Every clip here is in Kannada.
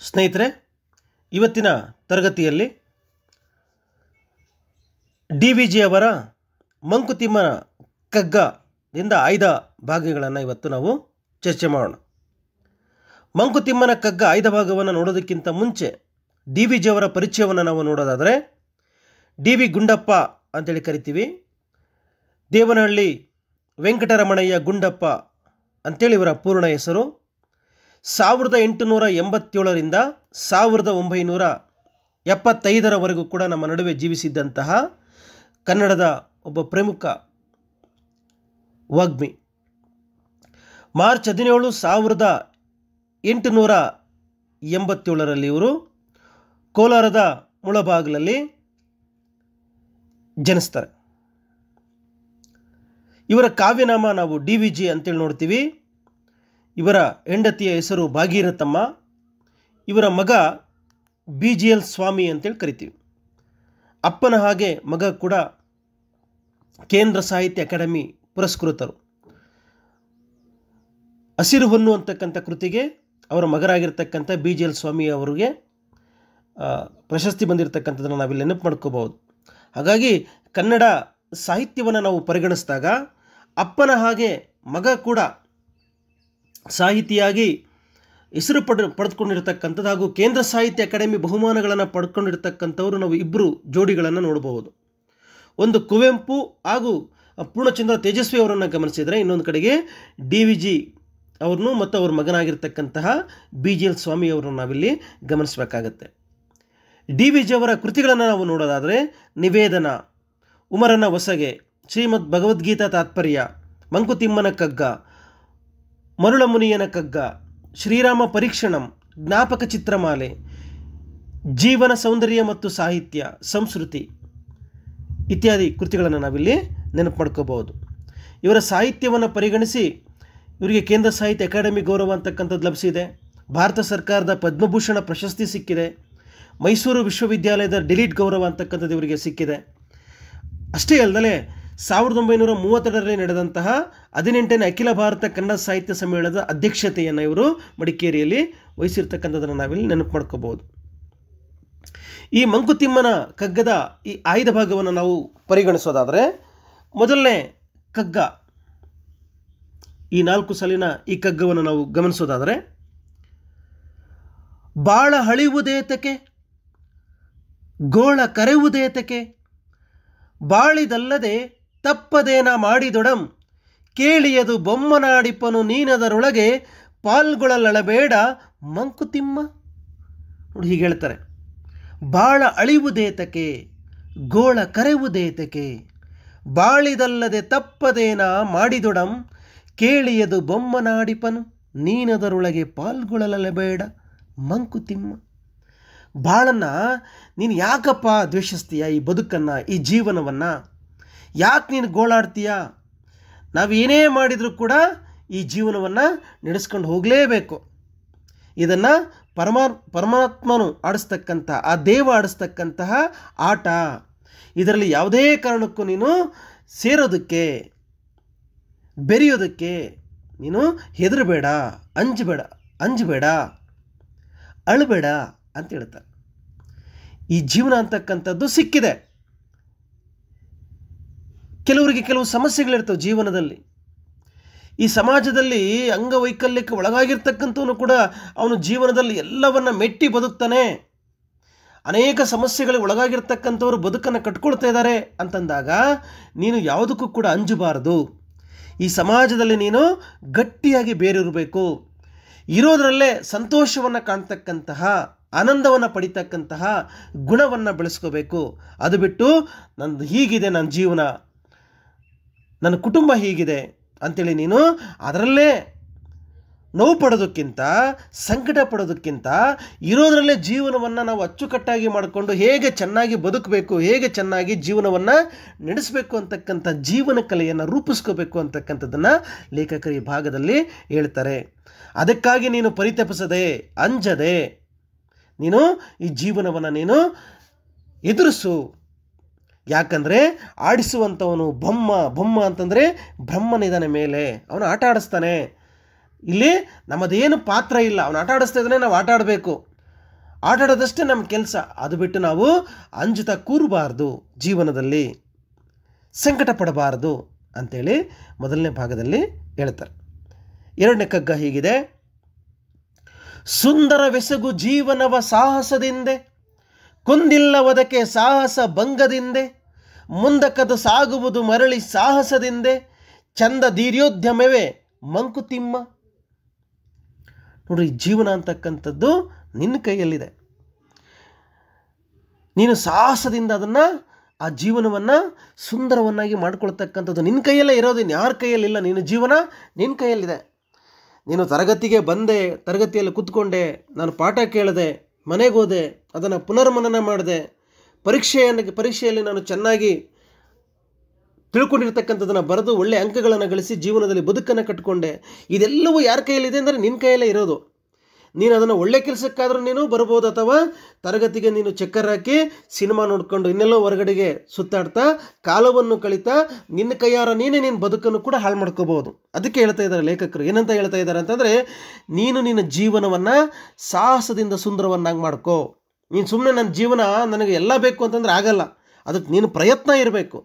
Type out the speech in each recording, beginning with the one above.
ಸ್ನೇಹಿತರೆ, ಇವತ್ತಿನ ತರಗತಿಯಲ್ಲಿ DVG ಅವರ ಮಂಕುತಿಮ್ಮನ ಕಗ್ಗದಿಂದ ಆಯ್ದ ಭಾಗಗಳನ್ನು ಇವತ್ತು ನಾವು ಚರ್ಚೆ ಮಾಡೋಣ. ಮಂಕುತಿಮ್ಮನ ಕಗ್ಗ ಆಯ್ದ ಭಾಗವನ್ನು ನೋಡೋದಕ್ಕಿಂತ ಮುಂಚೆ DVG ಅವರ ಪರಿಚಯವನ್ನು ನಾವು ನೋಡೋದಾದರೆ, DV ಗುಂಡಪ್ಪ ಅಂತೇಳಿ ಕರಿತೀವಿ. ದೇವನಹಳ್ಳಿ ವೆಂಕಟರಮಣಯ್ಯ ಗುಂಡಪ್ಪ ಅಂತೇಳಿ ಇವರ ಪೂರ್ಣ ಹೆಸರು. 1887ರಿಂದ 1975ರವರೆಗೂ ಕೂಡ ನಮ್ಮ ನಡುವೆ ಜೀವಿಸಿದ್ದಂತಹ ಕನ್ನಡದ ಒಬ್ಬ ಪ್ರಮುಖ ವಾಗ್ಮಿ. ಮಾರ್ಚ್ 17, 1887ರಲ್ಲಿ ಇವರು ಕೋಲಾರದ ಮುಳಬಾಗಿಲಲ್ಲಿ ಜನಿಸ್ತಾರೆ. ಇವರ ಕಾವ್ಯನಾಮ ನಾವು DVG ಅಂತೇಳಿ ನೋಡ್ತೀವಿ. ಇವರ ಹೆಂಡತಿಯ ಹೆಸರು ಭಾಗೀರಥಮ್ಮ. ಇವರ ಮಗ BGL ಸ್ವಾಮಿ ಅಂತೇಳಿ ಕರಿತೀವಿ. ಅಪ್ಪನ ಹಾಗೆ ಮಗ ಕೂಡ ಕೇಂದ್ರ ಸಾಹಿತ್ಯ ಅಕಾಡೆಮಿ ಪುರಸ್ಕೃತರು. ಹಸಿರು ಹೊನ್ನು ಅಂತಕ್ಕಂಥ ಕೃತಿಗೆ ಅವರ ಮಗರಾಗಿರ್ತಕ್ಕಂಥ BGL ಸ್ವಾಮಿ ಅವರಿಗೆ ಪ್ರಶಸ್ತಿ ಬಂದಿರತಕ್ಕಂಥದ್ದನ್ನು ನಾವಿಲ್ಲಿ ನೆನಪು ಮಾಡ್ಕೋಬಹುದು. ಹಾಗಾಗಿ ಕನ್ನಡ ಸಾಹಿತ್ಯವನ್ನು ನಾವು ಪರಿಗಣಿಸಿದಾಗ ಅಪ್ಪನ ಹಾಗೆ ಮಗ ಕೂಡ ಸಾಹಿತಿಯಾಗಿ ಹೆಸರು ಪಡೆದುಕೊಂಡಿರ್ತಕ್ಕಂಥದ್ದು ಹಾಗೂ ಕೇಂದ್ರ ಸಾಹಿತ್ಯ ಅಕಾಡೆಮಿ ಬಹುಮಾನಗಳನ್ನು ಪಡ್ಕೊಂಡಿರ್ತಕ್ಕಂಥವ್ರು ನಾವು ಇಬ್ಬರು ಜೋಡಿಗಳನ್ನು ನೋಡಬಹುದು. ಒಂದು ಕುವೆಂಪು ಹಾಗೂ ಪೂರ್ಣಚಂದ್ರ ತೇಜಸ್ವಿ ಅವರನ್ನು ಗಮನಿಸಿದರೆ, ಇನ್ನೊಂದು ಕಡೆಗೆ DVG ಅವ್ರನ್ನೂ ಮತ್ತು ಅವ್ರ ಮಗನಾಗಿರ್ತಕ್ಕಂತಹ BGL ಸ್ವಾಮಿ ಅವರನ್ನು ನಾವಿಲ್ಲಿ ಗಮನಿಸಬೇಕಾಗತ್ತೆ. DVG ಅವರ ಕೃತಿಗಳನ್ನು ನಾವು ನೋಡೋದಾದರೆ, ನಿವೇದನ, ಉಮರನ ಹೊಸಗೆ, ಶ್ರೀಮದ್ ಭಗವದ್ಗೀತಾ ತಾತ್ಪರ್ಯ, ಮಂಕುತಿಮ್ಮನ ಕಗ್ಗ, ಮರುಳಮುನಿಯನ ಕಗ್ಗ, ಶ್ರೀರಾಮ ಪರೀಕ್ಷಣಂ, ಜ್ಞಾಪಕ ಚಿತ್ರಮಾಲೆ, ಜೀವನ ಸೌಂದರ್ಯ ಮತ್ತು ಸಾಹಿತ್ಯ, ಸಂಸ್ಕೃತಿ ಇತ್ಯಾದಿ ಕೃತಿಗಳನ್ನು ನಾವಿಲ್ಲಿ ನೆನಪು ಮಾಡ್ಕೋಬಹುದು. ಇವರ ಸಾಹಿತ್ಯವನ್ನು ಪರಿಗಣಿಸಿ ಇವರಿಗೆ ಕೇಂದ್ರ ಸಾಹಿತ್ಯ ಅಕಾಡೆಮಿ ಗೌರವ ಅಂತಕ್ಕಂಥದ್ದು ಲಭಿಸಿದೆ. ಭಾರತ ಸರ್ಕಾರದ ಪದ್ಮಭೂಷಣ ಪ್ರಶಸ್ತಿ ಸಿಕ್ಕಿದೆ. ಮೈಸೂರು ವಿಶ್ವವಿದ್ಯಾಲಯದ ಡಿಲೀಟ್ ಗೌರವ ಅಂತಕ್ಕಂಥದ್ದು ಇವರಿಗೆ ಸಿಕ್ಕಿದೆ. ಅಷ್ಟೇ ಅಲ್ಲದೆ 1932ರಲ್ಲಿ ನಡೆದಂತಹ 18ನೇ ಅಖಿಲ ಭಾರತ ಕನ್ನಡ ಸಾಹಿತ್ಯ ಸಮ್ಮೇಳನದ ಅಧ್ಯಕ್ಷತೆಯನ್ನು ಇವರು ಮಡಿಕೇರಿಯಲ್ಲಿ ವಹಿಸಿರ್ತಕ್ಕಂಥದ್ದನ್ನು ನಾವಿಲ್ಲಿ ನೆನಪು ಮಾಡ್ಕೋಬಹುದು. ಈ ಮಂಕುತಿಮ್ಮನ ಕಗ್ಗದ ಈ ಆಯ್ದ ಭಾಗವನ್ನು ನಾವು ಪರಿಗಣಿಸೋದಾದರೆ, ಮೊದಲನೇ ಕಗ್ಗ, ಈ 4 ಸಾಲಿನ ಈ ಕಗ್ಗವನ್ನು ನಾವು ಗಮನಿಸೋದಾದರೆ, ಬಾಳ ಹಳಿವುದೇತಕ್ಕೆ, ಗೋಳ ಕರೆವುದೇತಕ್ಕೆ, ಬಾಳಿದಲ್ಲದೆ ತಪ್ಪದೇನ ಮಾಡಿದೊಡಂ, ಕೇಳಿಯದು ಬೊಮ್ಮನಾಡಿಪನು ನೀನದರೊಳಗೆ ಪಾಲ್ಗೊಳ್ಳಲಬೇಡ ಮಂಕುತಿಮ್ಮ. ನೋಡಿ, ಹೀಗೆ ಹೇಳ್ತಾರೆ. ಬಾಳ ಅಳಿವುದೇತಕ್ಕೆ, ಗೋಳ ಕರೆವುದೇತಕ್ಕೆ, ಬಾಳಿದಲ್ಲದೆ ತಪ್ಪದೇನ ಮಾಡಿದೊಡಂ, ಕೇಳಿಯದು ಬೊಮ್ಮನಾಡಿಪನು ನೀನದರೊಳಗೆ ಪಾಲ್ಗೊಳ್ಳಲಬೇಡ ಮಂಕುತಿಮ್ಮ. ಬಾಳನ್ನು ನೀನು ಯಾಕಪ್ಪ ದ್ವೇಷಿಸ್ತೀಯ? ಈ ಬದುಕನ್ನು, ಈ ಜೀವನವನ್ನು ಯಾಕೆ ನೀನು ಗೋಳಾಡ್ತೀಯ? ನಾವು ಏನೇ ಮಾಡಿದರೂ ಕೂಡ ಈ ಜೀವನವನ್ನು ನಡೆಸ್ಕೊಂಡು ಹೋಗಲೇಬೇಕು. ಇದನ್ನು ಪರಮಾತ್ಮನು ಆಡಿಸ್ತಕ್ಕಂಥ, ಆ ದೇವ ಆಡಿಸ್ತಕ್ಕಂತಹ ಆಟ. ಇದರಲ್ಲಿ ಯಾವುದೇ ಕಾರಣಕ್ಕೂ ನೀನು ಸೇರೋದಕ್ಕೆ, ಬೆರೆಯೋದಕ್ಕೆ ನೀನು ಹೆದರಬೇಡ, ಅಂಜಬೇಡ, ಅಳಬೇಡ ಅಂತ ಹೇಳ್ತಾರೆ. ಈ ಜೀವನ ಅಂತಕ್ಕಂಥದ್ದು ಸಿಕ್ಕಿದೆ. ಕೆಲವರಿಗೆ ಕೆಲವು ಸಮಸ್ಯೆಗಳಿರ್ತವೆ ಜೀವನದಲ್ಲಿ. ಈ ಸಮಾಜದಲ್ಲಿ ಅಂಗವೈಕಲ್ಯಕ್ಕೆ ಒಳಗಾಗಿರ್ತಕ್ಕಂಥವನು ಕೂಡ ಅವನು ಜೀವನದಲ್ಲಿ ಎಲ್ಲವನ್ನ ಮೆಟ್ಟಿ ಬದುಕ್ತಾನೆ. ಅನೇಕ ಸಮಸ್ಯೆಗಳಿಗೆ ಒಳಗಾಗಿರ್ತಕ್ಕಂಥವ್ರು ಬದುಕನ್ನು ಕಟ್ಕೊಳ್ತಾ ಇದ್ದಾರೆ ಅಂತಂದಾಗ ನೀನು ಯಾವುದಕ್ಕೂ ಕೂಡ ಅಂಜಬಾರದು. ಈ ಸಮಾಜದಲ್ಲಿ ನೀನು ಗಟ್ಟಿಯಾಗಿ ಬೇರಿರಬೇಕು. ಇರೋದರಲ್ಲೇ ಸಂತೋಷವನ್ನು ಕಾಣ್ತಕ್ಕಂತಹ, ಆನಂದವನ್ನು ಪಡಿತಕ್ಕಂತಹ ಗುಣವನ್ನು ಬೆಳೆಸ್ಕೋಬೇಕು. ಅದು ಬಿಟ್ಟು ನಂದು ಹೀಗಿದೆ, ನನ್ನ ಜೀವನ, ನನ್ನ ಕುಟುಂಬ ಹೀಗಿದೆ ಅಂಥೇಳಿ ನೀನು ಅದರಲ್ಲೇ ನೋವು ಪಡೋದಕ್ಕಿಂತ, ಸಂಕಟ ಪಡೋದಕ್ಕಿಂತ ಇರೋದರಲ್ಲೇ ಜೀವನವನ್ನು ನಾವು ಅಚ್ಚುಕಟ್ಟಾಗಿ ಮಾಡಿಕೊಂಡು ಹೇಗೆ ಚೆನ್ನಾಗಿ ಬದುಕಬೇಕು, ಹೇಗೆ ಚೆನ್ನಾಗಿ ಜೀವನವನ್ನು ನಡೆಸಬೇಕು ಅಂತಕ್ಕಂಥ ಜೀವನ ಕಲೆಯನ್ನು ರೂಪಿಸ್ಕೋಬೇಕು ಅಂತಕ್ಕಂಥದ್ದನ್ನು ಲೇಖಕರು ಈ ಭಾಗದಲ್ಲಿ ಹೇಳ್ತಾರೆ. ಅದಕ್ಕಾಗಿ ನೀನು ಪರಿತಪಿಸದೆ, ಅಂಜದೆ ನೀನು ಈ ಜೀವನವನ್ನು ನೀನು ಎದುರಿಸು. ಯಾಕಂದರೆ ಆಡಿಸುವಂಥವನು ಬೊಮ್ಮ ಅಂತಂದರೆ ಬ್ರಹ್ಮನಿದ್ದಾನೆ ಮೇಲೆ, ಅವನು ಆಟ ಆಡಿಸ್ತಾನೆ. ಇಲ್ಲಿ ನಮ್ಮದೇನು ಪಾತ್ರ ಇಲ್ಲ, ಅವನು ಆಟ ಆಡಿಸ್ತಾ ಇದ್ದಾನೆ, ನಾವು ಆಟ ಆಡಬೇಕು. ಆಟಾಡೋದಷ್ಟೇ ನಮ್ಮ ಕೆಲಸ. ಅದು ಬಿಟ್ಟು ನಾವು ಅಂಜುತ್ತಾ ಕೂರಬಾರ್ದು, ಜೀವನದಲ್ಲಿ ಸಂಕಟ ಪಡಬಾರ್ದು ಅಂಥೇಳಿ ಮೊದಲನೇ ಭಾಗದಲ್ಲಿ ಹೇಳ್ತಾರೆ. ಎರಡನೇ ಕಗ್ಗ ಹೀಗಿದೆ: ಸುಂದರವೆಸಗು ಜೀವನವ ಸಾಹಸದಿಂದೆ, ಕುಂದಿಲ್ಲವದಕ್ಕೆ ಸಾಹಸ ಭಂಗದಿಂದೆ, ಮುಂದಕ್ಕದು ಸಾಗುವುದು ಮರಳಿ ಸಾಹಸದಿಂದೆ, ಚಂದ ಧೀರ್ಯೋದ್ಯಮವೇ ಮಂಕುತಿಮ್ಮ. ನೋಡ್ರಿ, ಜೀವನ ಅಂತಕ್ಕಂಥದ್ದು ನಿನ್ನ ಕೈಯಲ್ಲಿದೆ. ನೀನು ಸಾಹಸದಿಂದ ಅದನ್ನು, ಆ ಜೀವನವನ್ನು ಸುಂದರವನ್ನಾಗಿ ಮಾಡ್ಕೊಳ್ತಕ್ಕಂಥದ್ದು ನಿನ್ನ ಕೈಯಲ್ಲೇ ಇರೋದು, ಯಾರ ಕೈಯಲ್ಲಿಲ್ಲ. ನಿನ್ನ ಜೀವನ ನಿನ್ನ ಕೈಯಲ್ಲಿದೆ. ನೀನು ತರಗತಿಗೆ ಬಂದೆ, ತರಗತಿಯಲ್ಲಿ ಕೂತ್ಕೊಂಡೆ, ನಾನು ಪಾಠ ಕೇಳಿದೆ, ಮನೆಗೆ ಹೋದೆ, ಅದನ್ನು ಪುನರ್ಮನನ ಮಾಡಿದೆ, ಪರೀಕ್ಷೆಯಲ್ಲಿ ನಾನು ಚೆನ್ನಾಗಿ ತಿಳ್ಕೊಂಡಿರ್ತಕ್ಕಂಥದ್ದನ್ನು ಬರೆದು ಒಳ್ಳೆ ಅಂಕಗಳನ್ನು ಗಳಿಸಿ ಜೀವನದಲ್ಲಿ ಬದುಕನ್ನು ಕಟ್ಟಿಕೊಂಡೆ. ಇದೆಲ್ಲವೂ ಯಾರ ಕೈಯಲ್ಲಿದೆ ಅಂದರೆ ನಿನ್ನ ಕೈಯಲ್ಲೇ ಇರೋದು. ನೀನು ಅದನ್ನು ಒಳ್ಳೆ ಕೆಲಸಕ್ಕಾದರೂ ನೀನು ಬರ್ಬೋದು, ಅಥವಾ ತರಗತಿಗೆ ನೀನು ಚಕ್ಕರ್ ಹಾಕಿ ಸಿನಿಮಾ ನೋಡ್ಕೊಂಡು ಇನ್ನೆಲ್ಲೋ ಹೊರಗಡೆಗೆ ಸುತ್ತಾಡ್ತಾ ಕಾಲವನ್ನು ಕಳೀತಾ ನಿನ್ನ ಕೈಯಾರ ನೀನೇ ನಿನ್ನ ಬದುಕನ್ನು ಕೂಡ ಹಾಳು ಮಾಡ್ಕೋಬೋದು. ಅದಕ್ಕೆ ಹೇಳ್ತಾ ಇದ್ದಾರೆ ಲೇಖಕರು. ಏನಂತ ಹೇಳ್ತಾ ಇದ್ದಾರೆ ಅಂತಂದರೆ, ನೀನು ನಿನ್ನ ಜೀವನವನ್ನು ಸಾಹಸದಿಂದ ಸುಂದರವನ್ನಾಗಿ ಮಾಡ್ಕೋ. ನೀನು ಸುಮ್ಮನೆ ನನ್ನ ಜೀವನ ನನಗೆ ಎಲ್ಲ ಬೇಕು ಅಂತಂದರೆ ಆಗಲ್ಲ. ಅದಕ್ಕೆ ನೀನು ಪ್ರಯತ್ನ ಇರಬೇಕು.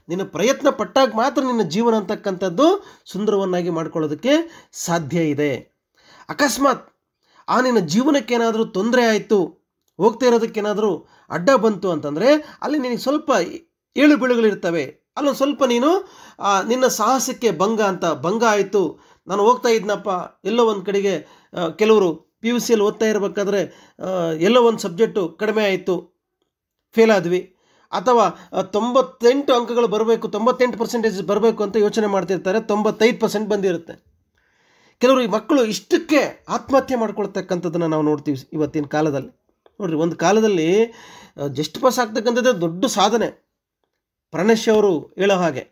ನಿನ್ನ ಪ್ರಯತ್ನ ಪಟ್ಟಾಗ ಮಾತ್ರ ನಿನ್ನ ಜೀವನ ಅಂತಕ್ಕಂಥದ್ದು ಸುಂದರವನ್ನಾಗಿ ಮಾಡ್ಕೊಳ್ಳೋದಕ್ಕೆ ಸಾಧ್ಯ ಇದೆ. ಅಕಸ್ಮಾತ್ ಆ ನಿನ್ನ ಜೀವನಕ್ಕೇನಾದರೂ ತೊಂದರೆ ಆಯಿತು, ಹೋಗ್ತಾ ಇರೋದಕ್ಕೇನಾದರೂ ಅಡ್ಡ ಬಂತು ಅಂತಂದರೆ ಅಲ್ಲಿ ನಿನಗೆ ಸ್ವಲ್ಪ ಏಳು ಬೀಳುಗಳಿರ್ತವೆ. ಅಲ್ಲೊಂದು ಸ್ವಲ್ಪ ನೀನು ನಿನ್ನ ಸಾಹಸಕ್ಕೆ ಭಂಗ ಆಯಿತು. ನಾನು ಹೋಗ್ತಾ ಇದ್ನಪ್ಪ ಎಲ್ಲೋ ಒಂದು ಕಡೆಗೆ, ಕೆಲವರು PUCಯಲ್ಲಿ ಓದ್ತಾ ಇರಬೇಕಾದ್ರೆ ಎಲ್ಲೋ ಒಂದು ಸಬ್ಜೆಕ್ಟು ಕಡಿಮೆ ಆಯಿತು, ಫೇಲ್ ಆದ್ವಿ, ಅಥವಾ 98 ಅಂಕಗಳು ಬರಬೇಕು, 98% ಬರಬೇಕು ಅಂತ ಯೋಚನೆ ಮಾಡ್ತಿರ್ತಾರೆ, 95% ಬಂದಿರುತ್ತೆ. ಕೆಲವರು ಈ ಮಕ್ಕಳು ಇಷ್ಟಕ್ಕೆ ಆತ್ಮಹತ್ಯೆ ಮಾಡ್ಕೊಳ್ತಕ್ಕಂಥದ್ದನ್ನು ನಾವು ನೋಡ್ತೀವಿ ಇವತ್ತಿನ ಕಾಲದಲ್ಲಿ. ನೋಡಿರಿ, ಒಂದು ಕಾಲದಲ್ಲಿ ಜಸ್ಟ್ ಪಾಸ್ ಆಗ್ತಕ್ಕಂಥದ್ದೇ ದೊಡ್ಡ ಸಾಧನೆ, ಪ್ರಣೇಶ್ ಅವರು ಹೇಳೋ ಹಾಗೆ.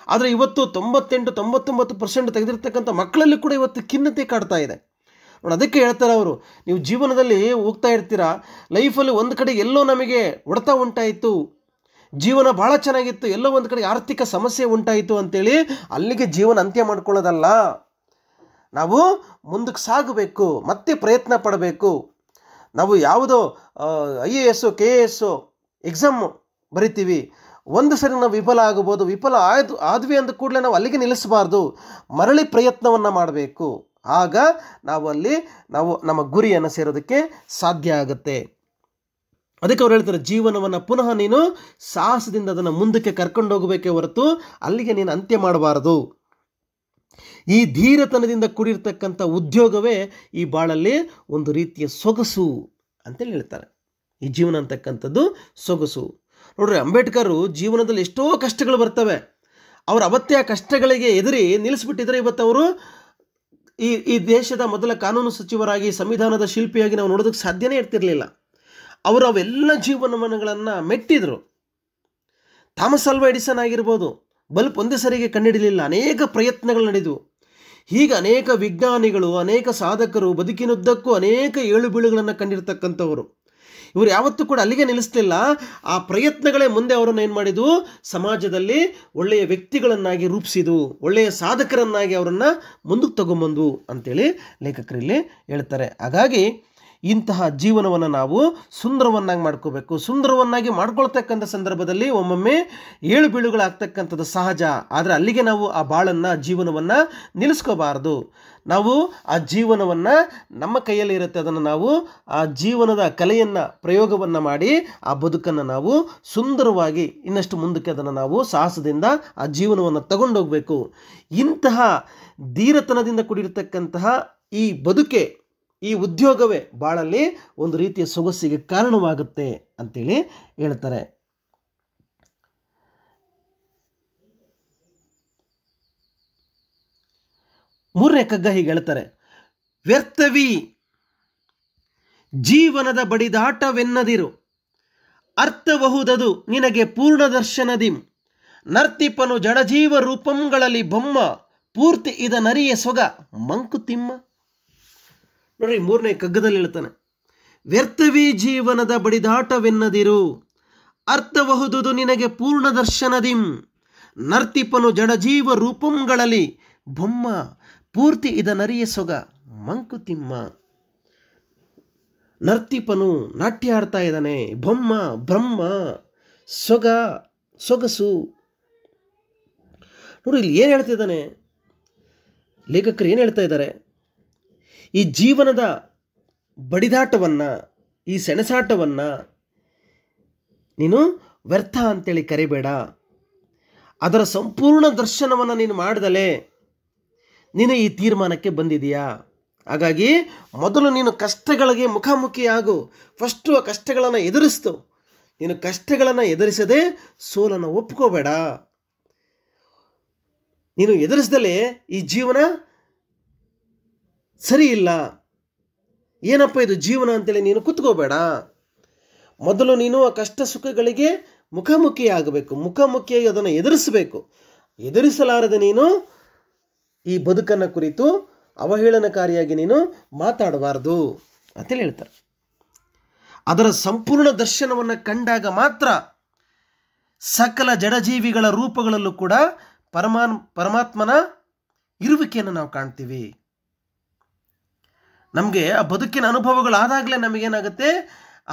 ಆದರೆ ಇವತ್ತು 98-99% ತೆಗೆದಿರ್ತಕ್ಕಂಥ ಮಕ್ಕಳಲ್ಲಿ ಕೂಡ ಇವತ್ತು ಖಿನ್ನತೆ ಕಾಡ್ತಾ ಇದೆ. ನೋಡಿ, ಅದಕ್ಕೆ ಹೇಳ್ತಾರೆ ಅವರು, ನೀವು ಜೀವನದಲ್ಲಿ ಹೋಗ್ತಾ ಇರ್ತೀರಾ, ಲೈಫಲ್ಲಿ ಒಂದು ಕಡೆ ಎಲ್ಲೋ ನಮಗೆ ಹೊಡೆತ ಉಂಟಾಯಿತು, ಜೀವನ ಭಾಳ ಚೆನ್ನಾಗಿತ್ತು, ಎಲ್ಲೋ ಒಂದು ಕಡೆ ಆರ್ಥಿಕ ಸಮಸ್ಯೆ ಉಂಟಾಯಿತು ಅಂತೇಳಿ ಅಲ್ಲಿಗೆ ಜೀವನ ಅಂತ್ಯ ಮಾಡ್ಕೊಳ್ಳೋದಲ್ಲ. ನಾವು ಮುಂದಕ್ಕೆ ಸಾಗಬೇಕು, ಮತ್ತೆ ಪ್ರಯತ್ನ ಪಡಬೇಕು. ನಾವು ಯಾವುದೋ IAS KAS ಎಕ್ಸಾಮ್ ಬರಿತೀವಿ, ಒಂದು ಸರಿ ನಾವು ವಿಫಲ ಆಗ್ಬೋದು, ವಿಫಲ ಆದ್ವಿ ಅಂದ ಕೂಡಲೇ ನಾವು ಅಲ್ಲಿಗೆ ನಿಲ್ಲಿಸಬಾರ್ದು, ಮರಳಿ ಪ್ರಯತ್ನವನ್ನು ಮಾಡಬೇಕು. ಆಗ ನಾವು ನಮ್ಮ ಗುರಿಯನ್ನು ಸೇರೋದಕ್ಕೆ ಸಾಧ್ಯ ಆಗುತ್ತೆ. ಅದಕ್ಕೆ ಅವ್ರು ಹೇಳ್ತಾರೆ, ಜೀವನವನ್ನು ಪುನಃ ನೀನು ಸಾಹಸದಿಂದ ಅದನ್ನು ಮುಂದಕ್ಕೆ ಕರ್ಕೊಂಡು ಹೋಗಬೇಕೇ ಹೊರತು ಅಲ್ಲಿಗೆ ನೀನು ಅಂತ್ಯ ಮಾಡಬಾರದು. ಈ ಧೀರತನದಿಂದ ಕೂಡಿರ್ತಕ್ಕಂಥ ಉದ್ಯೋಗವೇ ಈ ಬಾಳಲ್ಲಿ ಒಂದು ರೀತಿಯ ಸೊಗಸು ಅಂತೇಳಿ ಹೇಳ್ತಾರೆ. ಈ ಜೀವನ ಅಂತಕ್ಕಂಥದ್ದು ಸೊಗಸು. ನೋಡ್ರಿ, ಅಂಬೇಡ್ಕರು ಜೀವನದಲ್ಲಿ ಎಷ್ಟೋ ಕಷ್ಟಗಳು ಬರ್ತವೆ, ಅವರು ಅವತ್ತೇ ಆ ಕಷ್ಟಗಳಿಗೆ ಎದುರಿ ನಿಲ್ಲಿಸ್ಬಿಟ್ಟಿದ್ರೆ ಇವತ್ತು ಅವರು ಈ ದೇಶದ ಮೊದಲ ಕಾನೂನು ಸಚಿವರಾಗಿ, ಸಂವಿಧಾನದ ಶಿಲ್ಪಿಯಾಗಿ ನಾವು ನೋಡೋದಕ್ಕೆ ಸಾಧ್ಯನೇ ಇರ್ತಿರಲಿಲ್ಲ. ಅವರು ಅವೆಲ್ಲ ಜೀವನಗಳನ್ನು ಮೆಟ್ಟಿದ್ರು. ಥಾಮಸ್ ಆಲ್ವಾ ಎಡಿಸನ್ ಆಗಿರ್ಬೋದು, ಬಲ್ಬ್ ಒಂದೇ ಸರಿಗೆ ಕಂಡುಹಿಡಲಿಲ್ಲ, ಅನೇಕ ಪ್ರಯತ್ನಗಳು ನಡೆದವು. ಹೀಗೆ ಅನೇಕ ವಿಜ್ಞಾನಿಗಳು, ಅನೇಕ ಸಾಧಕರು ಬದುಕಿನುದ್ದಕ್ಕೂ ಅನೇಕ ಏಳು ಬೀಳುಗಳನ್ನು ಕಂಡಿರ್ತಕ್ಕಂಥವರು. ಇವರು ಯಾವತ್ತೂ ಕೂಡ ಅಲ್ಲಿಗೆ ನಿಲ್ಲಿಸಲಿಲ್ಲ. ಆ ಪ್ರಯತ್ನಗಳೇ ಮುಂದೆ ಅವರನ್ನು ಏನು ಮಾಡಿದ್ವು, ಸಮಾಜದಲ್ಲಿ ಒಳ್ಳೆಯ ವ್ಯಕ್ತಿಗಳನ್ನಾಗಿ ರೂಪಿಸಿದ್ವು, ಒಳ್ಳೆಯ ಸಾಧಕರನ್ನಾಗಿ ಅವರನ್ನು ಮುಂದಕ್ಕೆ ತಗೊಂಬಂದ್ವು ಅಂತೇಳಿ ಲೇಖಕರಲ್ಲಿ ಹೇಳ್ತಾರೆ. ಹಾಗಾಗಿ ಇಂತಹ ಜೀವನವನ್ನು ನಾವು ಸುಂದರವನ್ನಾಗಿ ಮಾಡ್ಕೋಬೇಕು. ಸುಂದರವನ್ನಾಗಿ ಮಾಡ್ಕೊಳ್ತಕ್ಕಂಥ ಸಂದರ್ಭದಲ್ಲಿ ಒಮ್ಮೊಮ್ಮೆ ಏಳು ಬೀಳುಗಳಾಗ್ತಕ್ಕಂಥದ್ದು ಸಹಜ. ಆದರೆ ಅಲ್ಲಿಗೆ ನಾವು ಆ ಬಾಳನ್ನು, ಜೀವನವನ್ನು ನಿಲ್ಲಿಸ್ಕೋಬಾರ್ದು. ನಾವು ಆ ಜೀವನವನ್ನು ನಮ್ಮ ಕೈಯಲ್ಲಿ ಇರುತ್ತೆ, ಅದನ್ನು ನಾವು ಆ ಜೀವನದ ಕಲೆಯನ್ನು, ಪ್ರಯೋಗವನ್ನು ಮಾಡಿ ಆ ಬದುಕನ್ನು ನಾವು ಸುಂದರವಾಗಿ ಇನ್ನಷ್ಟು ಮುಂದಕ್ಕೆ ಅದನ್ನು ನಾವು ಸಾಹಸದಿಂದ ಆ ಜೀವನವನ್ನು ತಗೊಂಡೋಗಬೇಕು. ಇಂತಹ ಧೀರತನದಿಂದ ಕೂಡಿರತಕ್ಕಂತಹ ಈ ಬದುಕೆ, ಈ ಉದ್ಯೋಗವೇ ಬಾಳಲ್ಲಿ ಒಂದು ರೀತಿಯ ಸೊಗಸಿಗೆ ಕಾರಣವಾಗುತ್ತೆ ಅಂತೇಳಿ ಹೇಳ್ತಾರೆ. ಮೂರನೇ ಕಗ್ಗ ಹೀಗೆ ಹೇಳ್ತಾರೆ: ವ್ಯರ್ಥವಿ ಜೀವನದ ಬಡಿದಾಟವೆನ್ನದಿರು, ಅರ್ಥಬಹುದದು ನಿನಗೆ ಪೂರ್ಣ ದರ್ಶನದಿಂ, ನರ್ತಿಪನು ಜಡಜೀವ ರೂಪಂಗಳಲ್ಲಿ ಬೊಮ್ಮ, ಪೂರ್ತಿ ಇದ ನರಿಯ ಸೊಗ ಮಂಕುತಿಮ್ಮ. ನೋಡ್ರಿ, ಮೂರನೇ ಕಗ್ಗದಲ್ಲಿ ಹೇಳ್ತಾನೆ, ವ್ಯರ್ಥವಿ ಜೀವನದ ಬಡಿದಾಟವೆನ್ನದಿರು, ಅರ್ಥಬಹುದುದು ನಿನಗೆ ಪೂರ್ಣ ದರ್ಶನದಿಂ, ನರ್ತಿಪನು ಜಡಜೀವ ರೂಪಂಗಳಲ್ಲಿ ಬೊಮ್ಮ, ಪೂರ್ತಿ ಇದ ನರಿಯ ಸೊಗ ಮಂಕುತಿಮ್ಮ. ನರ್ತಿಪನು ನಾಟ್ಯ ಆಡ್ತಾ ಇದ್ದಾನೆ, ಬ್ರಹ್ಮ ಸೊಗಸು. ನೋಡಿ ಇಲ್ಲಿ ಏನು ಹೇಳ್ತಿದ್ದಾನೆ ಲೇಖಕರು, ಏನು ಹೇಳ್ತಾ ಇದ್ದಾರೆ? ಈ ಜೀವನದ ಬಡಿದಾಟವನ್ನು, ಈ ಸೆಣಸಾಟವನ್ನು ನೀನು ವ್ಯರ್ಥ ಅಂತೇಳಿ ಕರಿಬೇಡ. ಅದರ ಸಂಪೂರ್ಣ ದರ್ಶನವನ್ನು ನೀನು ಮಾಡ್ದಲೇ ನೀನು ಈ ತೀರ್ಮಾನಕ್ಕೆ ಬಂದಿದೆಯಾ? ಹಾಗಾಗಿ ಮೊದಲು ನೀನು ಕಷ್ಟಗಳಿಗೆ ಮುಖಾಮುಖಿಯಾಗು. ಫಸ್ಟು ಆ ಕಷ್ಟಗಳನ್ನು ಎದುರಿಸ್ತು. ನೀನು ಕಷ್ಟಗಳನ್ನು ಎದುರಿಸದೆ ಸೋಲನ್ನು ಒಪ್ಕೋಬೇಡ. ನೀನು ಎದುರಿಸ್ದಲೇ ಈ ಜೀವನ ಸರಿ ಇಲ್ಲ, ಏನಪ್ಪ ಇದು ಜೀವನ ಅಂತೇಳಿ ನೀನು ಕುತ್ಕೋಬೇಡ. ಮೊದಲು ನೀನು ಆ ಕಷ್ಟ ಸುಖಗಳಿಗೆ ಮುಖಾಮುಖಿಯಾಗಬೇಕು. ಮುಖಾಮುಖಿಯಾಗಿ ಅದನ್ನು ಎದುರಿಸಬೇಕು. ಎದುರಿಸಲಾರದೆ ನೀನು ಈ ಬದುಕನ್ನು ಕುರಿತು ಅವಹೇಳನಕಾರಿಯಾಗಿ ನೀನು ಮಾತಾಡಬಾರ್ದು ಅಂತೇಳಿ ಹೇಳ್ತಾರೆ. ಅದರ ಸಂಪೂರ್ಣ ದರ್ಶನವನ್ನು ಕಂಡಾಗ ಮಾತ್ರ ಸಕಲ ಜಡಜೀವಿಗಳ ರೂಪಗಳಲ್ಲೂ ಕೂಡ ಪರಮಾತ್ಮನ ಇರುವಿಕೆಯನ್ನು ನಾವು ಕಾಣ್ತೀವಿ. ನಮಗೆ ಆ ಬದುಕಿನ ಅನುಭವಗಳಾದಾಗಲೇ ನಮಗೇನಾಗುತ್ತೆ,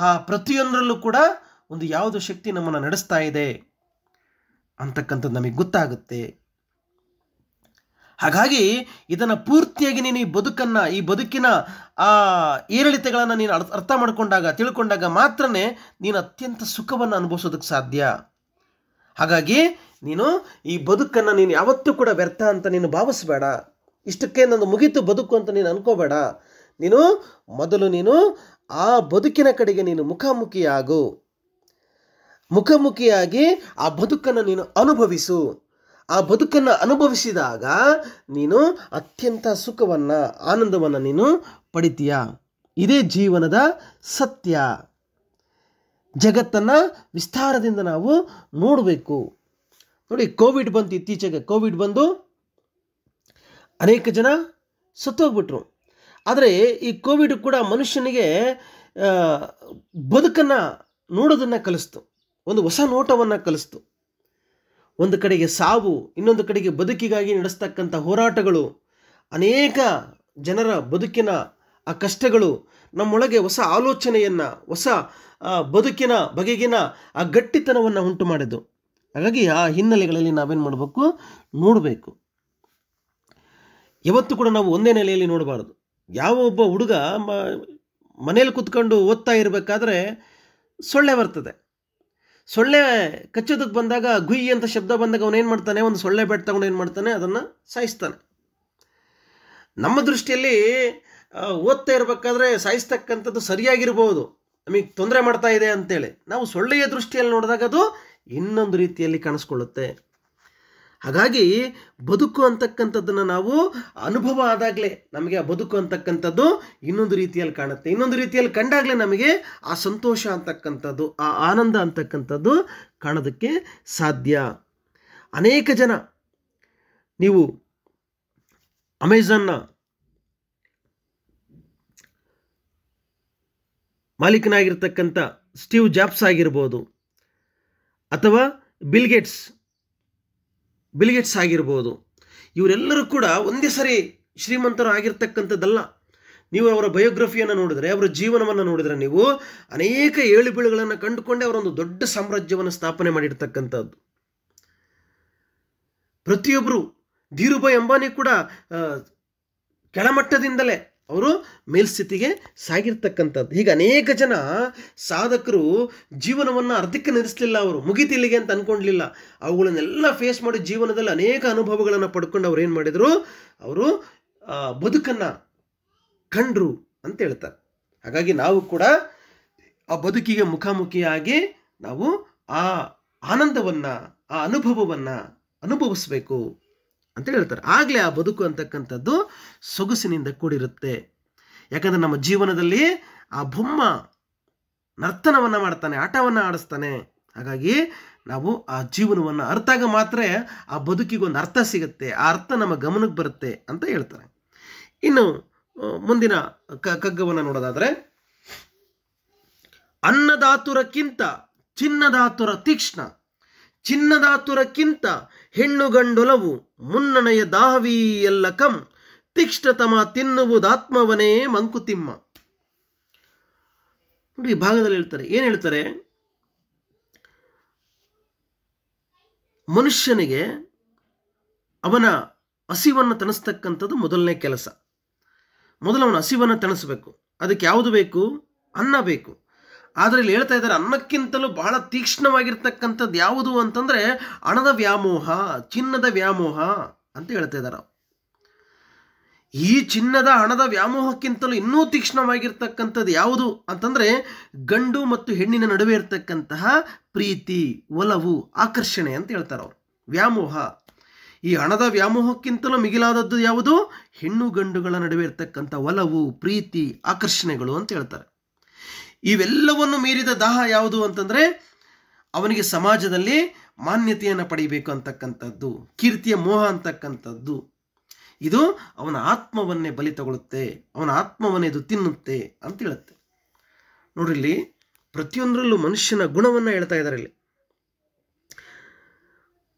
ಆ ಪ್ರತಿಯೊಂದರಲ್ಲೂ ಕೂಡ ಒಂದು ಯಾವುದು ಶಕ್ತಿ ನಮ್ಮನ್ನು ನಡೆಸ್ತಾ ಇದೆ ಅಂತಕ್ಕಂಥದ್ದು ನಮಗೆ ಗೊತ್ತಾಗುತ್ತೆ. ಹಾಗಾಗಿ ಇದನ್ನು ಪೂರ್ತಿಯಾಗಿ ನೀನು ಈ ಬದುಕಿನ ಆ ಏರಿಳಿತಗಳನ್ನು ನೀನು ಅರ್ಥ ತಿಳ್ಕೊಂಡಾಗ ಮಾತ್ರನೇ ನೀನು ಅತ್ಯಂತ ಸುಖವನ್ನು ಅನುಭವಿಸೋದಕ್ಕೆ ಸಾಧ್ಯ. ಹಾಗಾಗಿ ನೀನು ಈ ಬದುಕನ್ನು ನೀನು ಯಾವತ್ತೂ ಕೂಡ ವ್ಯರ್ಥ ಅಂತ ನೀನು ಭಾವಿಸಬೇಡ. ಇಷ್ಟಕ್ಕೆ ನಂದು ಮುಗೀತು ಬದುಕು ಅಂತ ನೀನು ಅನ್ಕೋಬೇಡ. ಮೊದಲು ನೀನು ಆ ಬದುಕಿನ ಕಡೆಗೆ ನೀನು ಮುಖಾಮುಖಿಯಾಗಿ ಆ ಬದುಕನ್ನು ನೀನು ಅನುಭವಿಸು. ಆ ಬದುಕನ್ನು ಅನುಭವಿಸಿದಾಗ ನೀನು ಅತ್ಯಂತ ಸುಖವನ್ನು, ಆನಂದವನ್ನು ನೀನು ಪಡಿತೀಯ. ಇದೇ ಜೀವನದ ಸತ್ಯ. ಜಗತ್ತನ್ನು ವಿಸ್ತಾರದಿಂದ ನಾವು ನೋಡಬೇಕು. ನೋಡಿ, ಕೋವಿಡ್ ಬಂತು, ಇತ್ತೀಚೆಗೆ ಕೋವಿಡ್ ಬಂದು ಅನೇಕ ಜನ ಸತ್ತೋಗ್ಬಿಟ್ರು. ಆದರೆ ಈ ಕೋವಿಡ್ ಕೂಡ ಮನುಷ್ಯನಿಗೆ ಬದುಕನ್ನು ನೋಡೋದನ್ನು ಕಲಿಸ್ತು. ಒಂದು ಹೊಸ ನೋಟವನ್ನು ಕಲಿಸ್ತು. ಒಂದು ಕಡೆಗೆ ಸಾವು, ಇನ್ನೊಂದು ಕಡೆಗೆ ಬದುಕಿಗಾಗಿ ನಡೆಸ್ತಕ್ಕಂಥ ಹೋರಾಟಗಳು, ಅನೇಕ ಜನರ ಬದುಕಿನ ಆ ಕಷ್ಟಗಳು ನಮ್ಮೊಳಗೆ ಹೊಸ ಆಲೋಚನೆಯನ್ನು, ಹೊಸ ಬದುಕಿನ ಬಗೆಗಿನ ಆ ಗಟ್ಟಿತನವನ್ನು ಉಂಟು ಮಾಡಿದ್ದು. ಹಾಗಾಗಿ ಆ ಹಿನ್ನೆಲೆಗಳಲ್ಲಿ ನಾವೇನು ಮಾಡಬೇಕು, ನೋಡಬೇಕು. ಯಾವತ್ತೂ ಕೂಡ ನಾವು ಒಂದೇ ನೆಲೆಯಲ್ಲಿ ನೋಡಬಾರ್ದು. ಯಾವ ಒಬ್ಬ ಹುಡುಗ ಮನೇಲಿ ಕೂತ್ಕೊಂಡು ಓದ್ತಾ ಇರಬೇಕಾದ್ರೆ ಸೊಳ್ಳೆ ಬರ್ತದೆ. ಸೊಳ್ಳೆ ಕಚ್ಚೋದಕ್ಕೆ ಬಂದಾಗ ಗುಯ್ ಅಂತ ಶಬ್ದ ಬಂದಾಗ ಅವನೇನು ಮಾಡ್ತಾನೆ, ಒಂದು ಸೊಳ್ಳೆ ಬೆಟ್ ತಗೊಂಡು ಏನು ಮಾಡ್ತಾನೆ, ಅದನ್ನು ಸಾಯಿಸ್ತಾನೆ. ನಮ್ಮ ದೃಷ್ಟಿಯಲ್ಲಿ ಓದ್ತಾ ಇರಬೇಕಾದ್ರೆ ಸಾಯಿಸ್ತಕ್ಕಂಥದ್ದು ಸರಿಯಾಗಿರ್ಬೋದು, ನಮಗೆ ತೊಂದರೆ ಮಾಡ್ತಾ ಇದೆ ಅಂತೇಳಿ. ನಾವು ಸೊಳ್ಳೆಯ ದೃಷ್ಟಿಯಲ್ಲಿ ನೋಡಿದಾಗ ಅದು ಇನ್ನೊಂದು ರೀತಿಯಲ್ಲಿ ಕಾಣಿಸ್ಕೊಳ್ಳುತ್ತೆ. ಹಾಗಾಗಿ ಬದುಕು ಅಂತಕ್ಕಂಥದ್ದನ್ನು ನಾವು ಅನುಭವ ಆದಾಗಲೇ ನಮಗೆ ಆ ಬದುಕು ಅಂತಕ್ಕಂಥದ್ದು ಇನ್ನೊಂದು ರೀತಿಯಲ್ಲಿ ಕಾಣುತ್ತೆ. ಇನ್ನೊಂದು ರೀತಿಯಲ್ಲಿ ಕಂಡಾಗಲೇ ನಮಗೆ ಆ ಸಂತೋಷ ಅಂತಕ್ಕಂಥದ್ದು, ಆ ಆನಂದ ಅಂತಕ್ಕಂಥದ್ದು ಕಾಣೋದಕ್ಕೆ ಸಾಧ್ಯ. ಅನೇಕ ಜನ, ನೀವು ಅಮೆಜಾನ್ನ ಮಾಲೀಕನಾಗಿರ್ತಕ್ಕಂಥ ಸ್ಟೀವ್ ಜಾಬ್ಸ್ ಆಗಿರ್ಬೋದು, ಅಥವಾ ಬಿಲ್ಗೇಟ್ಸ್ ಆಗಿರ್ಬೋದು, ಇವರೆಲ್ಲರೂ ಕೂಡ ಒಂದೇ ಸರಿ ಶ್ರೀಮಂತರು ಆಗಿರ್ತಕ್ಕಂಥದ್ದಲ್ಲ. ನೀವು ಅವರ ಬಯೋಗ್ರಫಿಯನ್ನು ನೋಡಿದರೆ, ಅವರ ಜೀವನವನ್ನು ನೋಡಿದರೆ, ನೀವು ಅನೇಕ ಏಳುಬೀಳುಗಳನ್ನು ಕಂಡುಕೊಂಡೇ ಅವರೊಂದು ದೊಡ್ಡ ಸಾಮ್ರಾಜ್ಯವನ್ನು ಸ್ಥಾಪನೆ ಮಾಡಿರ್ತಕ್ಕಂಥದ್ದು. ಪ್ರತಿಯೊಬ್ಬರು, ಧೀರುಭಾಯ್ ಅಂಬಾನಿ ಕೂಡ ಕೆಳಮಟ್ಟದಿಂದಲೇ ಅವರು ಮೇಲ್ಸ್ಥಿತಿಗೆ ಸಾಗಿರ್ತಕ್ಕಂಥದ್ದು. ಹೀಗೆ ಅನೇಕ ಜನ ಸಾಧಕರು ಜೀವನವನ್ನು ಅರ್ಧಕ್ಕೆ ನಿಲ್ಲಿಸಲಿಲ್ಲ. ಅವರು ಮುಗಿತಿಲ್ಲಿಗೆ ಅಂತ ಅಂದ್ಕೊಂಡ್ಲಿಲ್ಲ. ಅವುಗಳನ್ನೆಲ್ಲ ಫೇಸ್ ಮಾಡಿ ಜೀವನದಲ್ಲಿ ಅನೇಕ ಅನುಭವಗಳನ್ನು ಪಡ್ಕೊಂಡು ಅವ್ರು ಏನು ಮಾಡಿದರು, ಅವರು ಬದುಕನ್ನು ಕಂಡ್ರು ಅಂತ ಹೇಳ್ತಾರೆ. ಹಾಗಾಗಿ ನಾವು ಕೂಡ ಆ ಬದುಕಿಗೆ ಮುಖಾಮುಖಿಯಾಗಿ ನಾವು ಆ ಆನಂದವನ್ನು, ಆ ಅನುಭವವನ್ನು ಅನುಭವಿಸಬೇಕು ಅಂತ ಹೇಳ್ತಾರೆ. ಆಗಲೇ ಆ ಬದುಕು ಅಂತಕ್ಕಂಥದ್ದು ಸೊಗಸಿನಿಂದ ಕೂಡಿರುತ್ತೆ. ಯಾಕಂದರೆ ನಮ್ಮ ಜೀವನದಲ್ಲಿ ಆ ಬೊಮ್ಮ ನರ್ತನವನ್ನು ಮಾಡ್ತಾನೆ, ಆಟವನ್ನು ಆಡಿಸ್ತಾನೆ. ಹಾಗಾಗಿ ನಾವು ಆ ಜೀವನವನ್ನು ಅರ್ಥಾಗ ಮಾತ್ರ ಆ ಬದುಕಿಗೊಂದು ಅರ್ಥ ಸಿಗುತ್ತೆ, ಆ ಅರ್ಥ ನಮ್ಮ ಗಮನಕ್ಕೆ ಬರುತ್ತೆ ಅಂತ ಹೇಳ್ತಾರೆ. ಇನ್ನು ಮುಂದಿನ ಕಗ್ಗವನ್ನು ನೋಡೋದಾದರೆ, ಅನ್ನದಾತುರಕ್ಕಿಂತ ಚಿನ್ನದಾತುರ ತೀಕ್ಷ್ಣ, ಚಿನ್ನದಾತುರಕ್ಕಿಂತ ಹೆಣ್ಣು ಗಂಡೊಲವು, ಮುನ್ನಣೆಯ ದಾಹವೀ ಎಲ್ಲ ಕಂ, ತೀಕ್ಷ್ಣತಮ ತಿನ್ನುವುದಾತ್ಮವನೇ ಮಂಕುತಿಮ್ಮ. ನೋಡಿ, ಈ ಭಾಗದಲ್ಲಿ ಹೇಳ್ತಾರೆ, ಏನು ಹೇಳ್ತಾರೆ, ಮನುಷ್ಯನಿಗೆ ಅವನ ಹಸಿವನ್ನು ತಣಿಸ್ತಕ್ಕಂಥದ್ದು ಮೊದಲನೇ ಕೆಲಸ. ಮೊದಲು ಅವನ ಹಸಿವನ್ನು ತಣಿಸ್ಬೇಕು. ಅದಕ್ಕೆ ಯಾವುದು ಬೇಕು? ಅನ್ನ ಬೇಕು. ಆದರೆ ಇಲ್ಲಿ ಹೇಳ್ತಾ ಇದ್ದಾರೆ, ಅನ್ನಕ್ಕಿಂತಲೂ ಬಹಳ ತೀಕ್ಷ್ಣವಾಗಿರ್ತಕ್ಕಂಥದ್ದು ಯಾವುದು ಅಂತಂದರೆ ಹಣದ ವ್ಯಾಮೋಹ, ಚಿನ್ನದ ವ್ಯಾಮೋಹ ಅಂತ ಹೇಳ್ತಾ ಇದ್ದಾರೆ. ಈ ಚಿನ್ನದ ಹಣದ ವ್ಯಾಮೋಹಕ್ಕಿಂತಲೂ ಇನ್ನೂ ತೀಕ್ಷ್ಣವಾಗಿರ್ತಕ್ಕಂಥದ್ದು ಯಾವುದು ಅಂತಂದರೆ ಗಂಡು ಮತ್ತು ಹೆಣ್ಣಿನ ನಡುವೆ ಇರ್ತಕ್ಕಂತಹ ಪ್ರೀತಿ, ಒಲವು, ಆಕರ್ಷಣೆ ಅಂತ ಹೇಳ್ತಾರೆ ಅವರು. ವ್ಯಾಮೋಹ. ಈ ಹಣದ ವ್ಯಾಮೋಹಕ್ಕಿಂತಲೂ ಮಿಗಿಲಾದದ್ದು ಯಾವುದು? ಹೆಣ್ಣು ಗಂಡುಗಳ ನಡುವೆ ಇರ್ತಕ್ಕಂಥ ಒಲವು, ಪ್ರೀತಿ, ಆಕರ್ಷಣೆಗಳು ಅಂತ ಹೇಳ್ತಾರೆ. ಇವೆಲ್ಲವನ್ನು ಮೀರಿದ ದಾಹ ಯಾವುದು ಅಂತಂದರೆ ಅವನಿಗೆ ಸಮಾಜದಲ್ಲಿ ಮಾನ್ಯತೆಯನ್ನು ಪಡಿಬೇಕು ಅಂತಕ್ಕಂಥದ್ದು, ಕೀರ್ತಿಯ ಮೋಹ ಅಂತಕ್ಕಂಥದ್ದು. ಇದು ಅವನ ಆತ್ಮವನ್ನೇ ಬಲಿ ತಗೊಳುತ್ತೆ, ಅವನ ಆತ್ಮವನ್ನೇ ಇದು ತಿನ್ನುತ್ತೆ ಅಂತ ಹೇಳುತ್ತೆ. ನೋಡ್ರಿ, ಪ್ರತಿಯೊಂದರಲ್ಲೂ ಮನುಷ್ಯನ ಗುಣವನ್ನು ಹೇಳ್ತಾ ಇದ್ದಾರೆ ಇಲ್ಲಿ.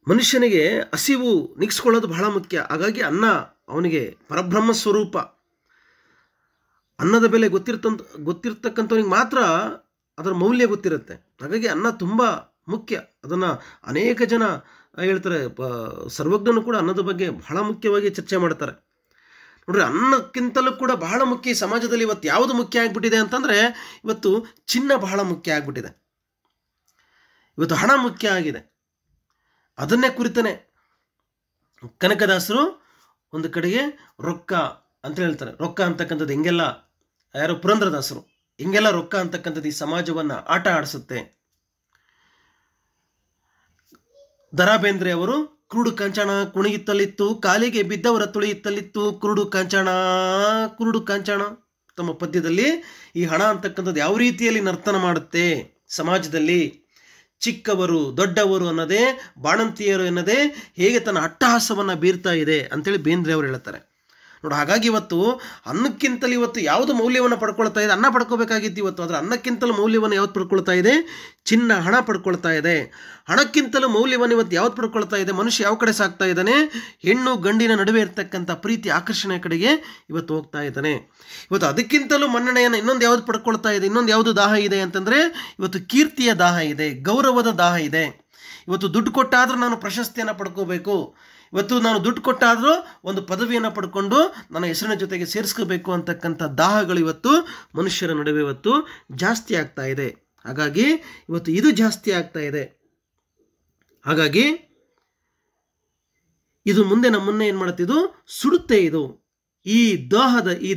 ಮನುಷ್ಯನಿಗೆ ಹಸಿವು ನಿಗ್ಸ್ಕೊಳ್ಳೋದು ಬಹಳ ಮುಖ್ಯ. ಹಾಗಾಗಿ ಅನ್ನ ಅವನಿಗೆ ಪರಬ್ರಹ್ಮ ಸ್ವರೂಪ. ಅನ್ನದ ಬೆಲೆ ಗೊತ್ತಿರ್ತಕ್ಕಂಥವನಿಗೆ ಮಾತ್ರ ಅದರ ಮೌಲ್ಯ ಗೊತ್ತಿರುತ್ತೆ. ಹಾಗಾಗಿ ಅನ್ನ ತುಂಬ ಮುಖ್ಯ. ಅದನ್ನು ಅನೇಕ ಜನ ಹೇಳ್ತಾರೆ. ಸರ್ವಜ್ಞನು ಕೂಡ ಅನ್ನದ ಬಗ್ಗೆ ಬಹಳ ಮುಖ್ಯವಾಗಿ ಚರ್ಚೆ ಮಾಡ್ತಾರೆ. ನೋಡ್ರಿ, ಅನ್ನಕ್ಕಿಂತಲೂ ಕೂಡ ಬಹಳ ಮುಖ್ಯ ಈ ಸಮಾಜದಲ್ಲಿ ಇವತ್ತು ಯಾವುದು ಮುಖ್ಯ ಆಗಿಬಿಟ್ಟಿದೆ ಅಂತಂದರೆ ಇವತ್ತು ಚಿನ್ನ ಬಹಳ ಮುಖ್ಯ ಆಗಿಬಿಟ್ಟಿದೆ. ಇವತ್ತು ಹಣ ಮುಖ್ಯ ಆಗಿದೆ. ಅದನ್ನೇ ಕುರಿತನೆ ಕನಕದಾಸರು ಒಂದು ಕಡೆಗೆ ರೊಕ್ಕ ಅಂತ ಹೇಳ್ತಾರೆ. ರೊಕ್ಕ ಅಂತಕ್ಕಂಥದ್ದು ಹೆಂಗೆಲ್ಲ, ಯಾರು ಪುರಂದರದಾಸರು, ಹಿಂಗೆಲ್ಲ ರೊಕ್ಕ ಅಂತಕ್ಕಂಥದ್ದು ಈ ಸಮಾಜವನ್ನು ಆಟ ಆಡಿಸುತ್ತೆ. ದರಾ ಬೇಂದ್ರೆ ಅವರು ಕುರುಡು ಕಂಚಣ ಕುಣಿಯುತ್ತಲಿತ್ತು, ಕಾಲಿಗೆ ಬಿದ್ದವರ ತುಳಿಯುತ್ತಲಿತ್ತು, ಕುರುಡು ಕಂಚಣ ತಮ್ಮ ಪದ್ಯದಲ್ಲಿ ಈ ಹಣ ಅಂತಕ್ಕಂಥದ್ದು ಯಾವ ರೀತಿಯಲ್ಲಿ ನರ್ತನ ಮಾಡುತ್ತೆ ಸಮಾಜದಲ್ಲಿ. ಚಿಕ್ಕವರು ದೊಡ್ಡವರು ಅನ್ನೋದೇ, ಬಾಣಂತಿಯರು ಅನ್ನೋದೇ ಹೇಗೆ ತನ್ನ ಅಟ್ಟಹಾಸವನ್ನು ಬೀರ್ತಾ ಇದೆ ಅಂತೇಳಿ ಬೇಂದ್ರೆ ಅವರು ಹೇಳ್ತಾರೆ. ನೋಡಿ, ಹಾಗಾಗಿ ಇವತ್ತು ಅನ್ನಕ್ಕಿಂತಲೂ ಇವತ್ತು ಯಾವುದು ಮೌಲ್ಯವನ್ನು ಪಡ್ಕೊಳ್ತಾ ಇದೆ? ಅನ್ನ ಪಡ್ಕೋಬೇಕಾಗಿತ್ತು ಇವತ್ತು. ಆದರೆ ಅನ್ನಕ್ಕಿಂತಲೂ ಮೌಲ್ಯವನ್ನು ಯಾವ್ದು ಪಡ್ಕೊಳ್ತಾ ಇದೆ? ಚಿನ್ನ, ಹಣ ಪಡ್ಕೊಳ್ತಾ ಇದೆ. ಹಣಕ್ಕಿಂತಲೂ ಮೌಲ್ಯವನ್ನು ಇವತ್ತು ಯಾವ್ದು ಪಡ್ಕೊಳ್ತಾ ಇದೆ? ಮನುಷ್ಯ ಯಾವ ಕಡೆ ಸಾಗ್ತಾ ಇದ್ದಾನೆ? ಹೆಣ್ಣು ಗಂಡಿನ ನಡುವೆ ಇರ್ತಕ್ಕಂಥ ಪ್ರೀತಿ, ಆಕರ್ಷಣೆ ಕಡೆಗೆ ಇವತ್ತು ಹೋಗ್ತಾ ಇದ್ದಾನೆ. ಇವತ್ತು ಅದಕ್ಕಿಂತಲೂ ಮನ್ನಣೆಯನ್ನು ಇನ್ನೊಂದು ಯಾವುದು ಪಡ್ಕೊಳ್ತಾ ಇದೆ? ಇನ್ನೊಂದು ಯಾವುದು ದಾಹ ಇದೆ ಅಂತಂದರೆ ಇವತ್ತು ಕೀರ್ತಿಯ ದಾಹ ಇದೆ, ಗೌರವದ ದಾಹ ಇದೆ. ಇವತ್ತು ದುಡ್ಡು ಕೊಟ್ಟಾದರೂ ನಾನು ಪ್ರಶಸ್ತಿಯನ್ನು ಪಡ್ಕೋಬೇಕು, ಇವತ್ತು ನಾನು ದುಡ್ಡು ಕೊಟ್ಟಾದರೂ ಒಂದು ಪದವಿಯನ್ನು ಪಡ್ಕೊಂಡು ನನ್ನ ಹೆಸರಿನ ಜೊತೆಗೆ ಸೇರಿಸ್ಕೋಬೇಕು ಅಂತಕ್ಕಂಥ ದಾಹಗಳು ಇವತ್ತು ಮನುಷ್ಯರ ನಡುವೆ ಇವತ್ತು ಜಾಸ್ತಿ ಆಗ್ತಾ ಇದೆ. ಹಾಗಾಗಿ ಇವತ್ತು ಇದು ಜಾಸ್ತಿ ಆಗ್ತಾ ಇದೆ. ಹಾಗಾಗಿ ಇದು ಮುಂದೆ ನಮ್ಮನ್ನೇ ಏನು ಮಾಡುತ್ತಿದ್ದು ಸುಡುತ್ತೆ. ಇದು ಈ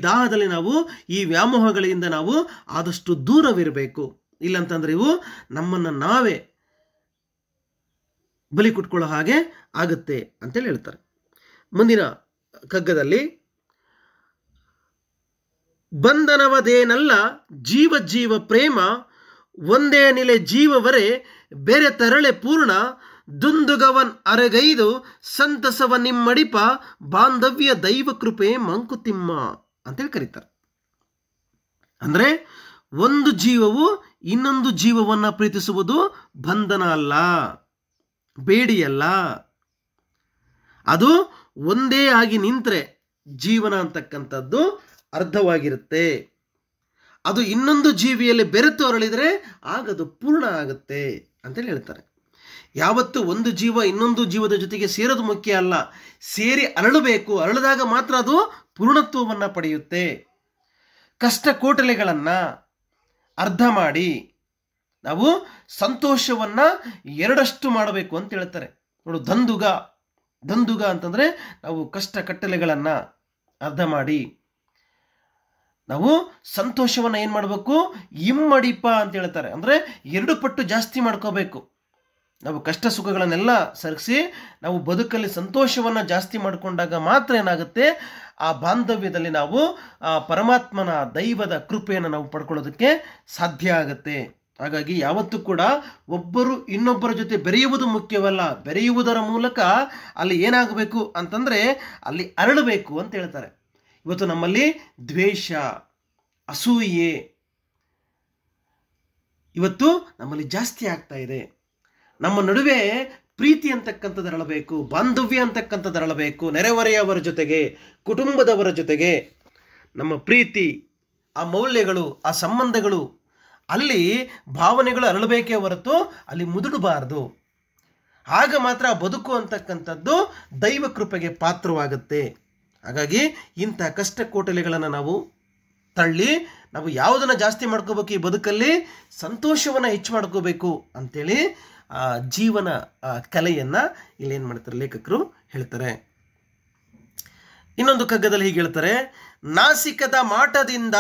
ದಾಹದಲ್ಲಿ ನಾವು ಈ ವ್ಯಾಮೋಹಗಳಿಂದ ನಾವು ಆದಷ್ಟು ದೂರವಿರಬೇಕು. ಇಲ್ಲಂತಂದ್ರೆ ಇವು ನಮ್ಮನ್ನು ನಾವೇ ಬಲಿ ಕೊಟ್ಕೊಳ್ಳೋ ಹಾಗೆ ಆಗುತ್ತೆ ಅಂತೇಳಿ ಹೇಳ್ತಾರೆ. ಮುಂದಿನ ಕಗ್ಗದಲ್ಲಿ ಬಂಧನವದೇನಲ್ಲ ಜೀವ ಪ್ರೇಮ, ಒಂದೇ ನಿಲೆ ಜೀವವರೇ ಬೇರೆ ತರಳೆ ಪೂರ್ಣ, ದುಂದುಗವನ್ ಅರೆಗೈದು ಸಂತಸವ ನಿಮ್ಮಡಿಪ, ಬಾಂಧವ್ಯ ದೈವ ಕೃಪೆ ಮಂಕುತಿಮ್ಮ ಅಂತೇಳಿ ಕರೀತಾರೆ. ಅಂದರೆ ಒಂದು ಜೀವವು ಇನ್ನೊಂದು ಜೀವವನ್ನು ಪ್ರೀತಿಸುವುದು ಬಂಧನ ಅಲ್ಲ, ಬೇಡಿಯಲ್ಲ. ಅದು ಒಂದೇ ಆಗಿ ನಿಂತರೆ ಜೀವನ ಅಂತಕ್ಕಂಥದ್ದು ಅರ್ಧವಾಗಿರುತ್ತೆ. ಅದು ಇನ್ನೊಂದು ಜೀವಿಯಲ್ಲಿ ಬೆರೆತು ಅರಳಿದರೆ ಆಗದು ಪೂರ್ಣ ಆಗುತ್ತೆ ಅಂತೇಳಿ ಹೇಳ್ತಾರೆ. ಯಾವತ್ತು ಒಂದು ಜೀವ ಇನ್ನೊಂದು ಜೀವದ ಜೊತೆಗೆ ಸೇರೋದು ಮುಖ್ಯ ಅಲ್ಲ, ಸೇರಿ ಅರಳಬೇಕು. ಅರಳಿದಾಗ ಮಾತ್ರ ಅದು ಪೂರ್ಣತ್ವವನ್ನು ಪಡೆಯುತ್ತೆ. ಕಷ್ಟ ಕೋಟಲೆಗಳನ್ನು ಅರ್ಧ ಮಾಡಿ ನಾವು ಸಂತೋಷವನ್ನು ಎರಡಷ್ಟು ಮಾಡಬೇಕು ಅಂತ ಹೇಳ್ತಾರೆ. ನೋಡು, ದಂದುಗ ಅಂತಂದರೆ ನಾವು ಕಷ್ಟ ಕಟ್ಟಲೆಗಳನ್ನು ಅರ್ಧ ಮಾಡಿ ನಾವು ಸಂತೋಷವನ್ನು ಏನು ಮಾಡಬೇಕು? ಇಮ್ಮಡಿಪ ಅಂತ ಹೇಳ್ತಾರೆ. ಅಂದರೆ 2 ಪಟ್ಟು ಜಾಸ್ತಿ ಮಾಡ್ಕೋಬೇಕು. ನಾವು ಕಷ್ಟ ಸುಖಗಳನ್ನೆಲ್ಲ ಸರಿಸಿ ನಾವು ಬದುಕಲ್ಲಿ ಸಂತೋಷವನ್ನು ಜಾಸ್ತಿ ಮಾಡಿಕೊಂಡಾಗ ಮಾತ್ರ ಏನಾಗುತ್ತೆ, ಆ ಬಾಂಧವ್ಯದಲ್ಲಿ ನಾವು ಆ ಪರಮಾತ್ಮನ ದೈವದ ಕೃಪೆಯನ್ನು ನಾವು ಪಡ್ಕೊಳ್ಳೋದಕ್ಕೆ ಸಾಧ್ಯ ಆಗುತ್ತೆ. ಹಾಗಾಗಿ ಯಾವತ್ತೂ ಕೂಡ ಒಬ್ಬರು ಇನ್ನೊಬ್ಬರ ಜೊತೆ ಬೆರೆಯುವುದು ಮುಖ್ಯವಲ್ಲ, ಬೆರೆಯುವುದರ ಮೂಲಕ ಅಲ್ಲಿ ಏನಾಗಬೇಕು ಅಂತಂದರೆ ಅಲ್ಲಿ ಅರಳಬೇಕು ಅಂತ ಹೇಳ್ತಾರೆ. ಇವತ್ತು ನಮ್ಮಲ್ಲಿ ದ್ವೇಷ, ಅಸೂಯೆ ಇವತ್ತು ನಮ್ಮಲ್ಲಿ ಜಾಸ್ತಿ ಆಗ್ತಾ ಇದೆ. ನಮ್ಮ ನಡುವೆ ಪ್ರೀತಿ ಅಂತಕ್ಕಂಥದ್ದು ಅರಳಬೇಕು, ಬಾಂಧವ್ಯ ಅಂತಕ್ಕಂಥದ್ದು ಅರಳಬೇಕು. ನೆರೆಹೊರೆಯವರ ಜೊತೆಗೆ, ಕುಟುಂಬದವರ ಜೊತೆಗೆ ನಮ್ಮ ಪ್ರೀತಿ, ಆ ಮೌಲ್ಯಗಳು, ಆ ಸಂಬಂಧಗಳು ಅಲ್ಲಿ ಭಾವನೆಗಳು ಅರಳಬೇಕೇ ಹೊರತು ಅಲ್ಲಿ ಮುದುಡಬಾರದು. ಆಗ ಮಾತ್ರ ಬದುಕು ಅಂತಕ್ಕಂಥದ್ದು ದೈವ ಕೃಪೆಗೆ ಪಾತ್ರವಾಗುತ್ತೆ. ಹಾಗಾಗಿ ಇಂಥ ಕಷ್ಟ ಕೋಟಲೆಗಳನ್ನು ನಾವು ತಳ್ಳಿ ನಾವು ಯಾವುದನ್ನು ಜಾಸ್ತಿ ಮಾಡ್ಕೋಬೇಕು, ಈ ಬದುಕಲ್ಲಿ ಸಂತೋಷವನ್ನು ಹೆಚ್ಚು ಮಾಡ್ಕೋಬೇಕು ಅಂಥೇಳಿ ಜೀವನ ಕಲೆಯನ್ನು ಇಲ್ಲೇನು ಮಾಡ್ತಾರೆ ಲೇಖಕರು ಹೇಳ್ತಾರೆ. ಇನ್ನೊಂದು ಕಗ್ಗದಲ್ಲಿ ಹೀಗೆ ಹೇಳ್ತಾರೆ, ನಾಸಿಕದ ಮಾಟದಿಂದ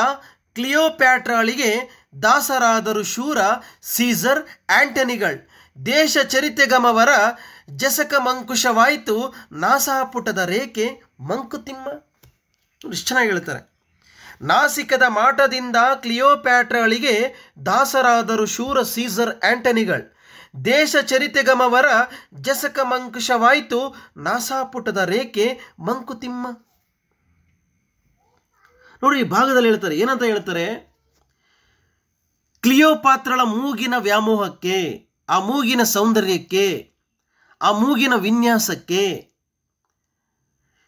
ಕ್ಲಿಯೋಪ್ಯಾಟ್ರಾಳಿಗೆ ದಾಸರಾದರು ಶೂರ ಸೀಸರ್ ಆಂಟನಿಗಳ್, ದೇಶ ಚರಿತೆಗಮವರ ಜಸಕ ಮಂಕುಶವಾಯಿತು ನಾಸಾಪುಟದ ರೇಖೆ ಮಂಕುತಿಮ್ಮ. ಎಷ್ಟು ಚೆನ್ನಾಗಿ ಹೇಳ್ತಾರೆ. ನಾಸಿಕದ ಮಾಟದಿಂದ ಕ್ಲಿಯೋಪ್ಯಾಟ್ರಾಳಿಗೆ ದಾಸರಾದರು ಶೂರ ಸೀಸರ್ ಆಂಟನಿಗಳ್, ದೇಶ ಚರಿತೆಗಮವರ ಜಸಕ ಮಂಕುಶವಾಯಿತು ನಾಸಾಪುಟದ ರೇಖೆ ಮಂಕುತಿಮ್ಮ. ನೋಡಿ, ಈ ಭಾಗದಲ್ಲಿ ಹೇಳ್ತಾರೆ, ಏನಂತ ಹೇಳ್ತಾರೆ, ಕ್ಲಿಯೋಪಾತ್ರಳ ಮೂಗಿನ ವ್ಯಾಮೋಹಕ್ಕೆ, ಆ ಮೂಗಿನ ಸೌಂದರ್ಯಕ್ಕೆ, ಆ ಮೂಗಿನ ವಿನ್ಯಾಸಕ್ಕೆ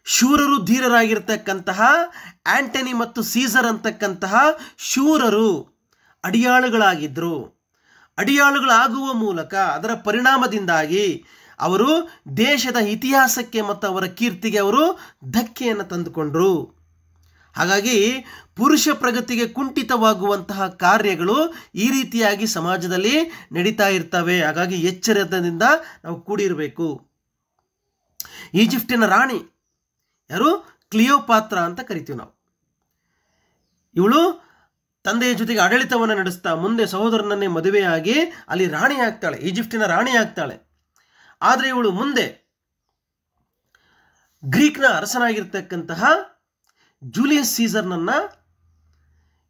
ಶೂರರು ಧೀರರಾಗಿರ್ತಕ್ಕಂತಹ ಆಂಟನಿ ಮತ್ತು ಸೀಸರ್ ಅಂತಕ್ಕಂತಹ ಶೂರರು ಅಡಿಯಾಳುಗಳಾಗಿದ್ದರು. ಅಡಿಯಾಳುಗಳಾಗುವ ಮೂಲಕ ಅದರ ಪರಿಣಾಮದಿಂದಾಗಿ ಅವರು ದೇಶದ ಇತಿಹಾಸಕ್ಕೆ ಮತ್ತು ಅವರ ಕೀರ್ತಿಗೆ ಅವರು ಧಕ್ಕೆಯನ್ನು ತಂದುಕೊಂಡರು. ಹಾಗಾಗಿ ಪುರುಷ ಪ್ರಗತಿಗೆ ಕುಂಠಿತವಾಗುವಂತಹ ಕಾರ್ಯಗಳು ಈ ರೀತಿಯಾಗಿ ಸಮಾಜದಲ್ಲಿ ನಡೀತಾ ಇರ್ತವೆ. ಹಾಗಾಗಿ ಎಚ್ಚರದಿಂದ ನಾವು ಕೂಡಿರಬೇಕು. ಈಜಿಪ್ಟಿನ ರಾಣಿ ಯಾರು? ಕ್ಲಿಯೋಪಾತ್ರ ಅಂತ ಕರಿತೀವಿ ನಾವು. ಇವಳು ತಂದೆಯ ಜೊತೆಗೆ ಆಡಳಿತವನ್ನು ನಡೆಸ್ತಾ ಮುಂದೆ ಸಹೋದರನನ್ನೇ ಮದುವೆಯಾಗಿ ಅಲ್ಲಿ ರಾಣಿ ಆಗ್ತಾಳೆ, ಈಜಿಪ್ಟಿನ ರಾಣಿ ಆಗ್ತಾಳೆ. ಆದರೆ ಇವಳು ಮುಂದೆ ಗ್ರೀಕ್ನ ಅರಸನಾಗಿರ್ತಕ್ಕಂತಹ ಜೂಲಿಯಸ್ ಸೀಸರ್ನನ್ನ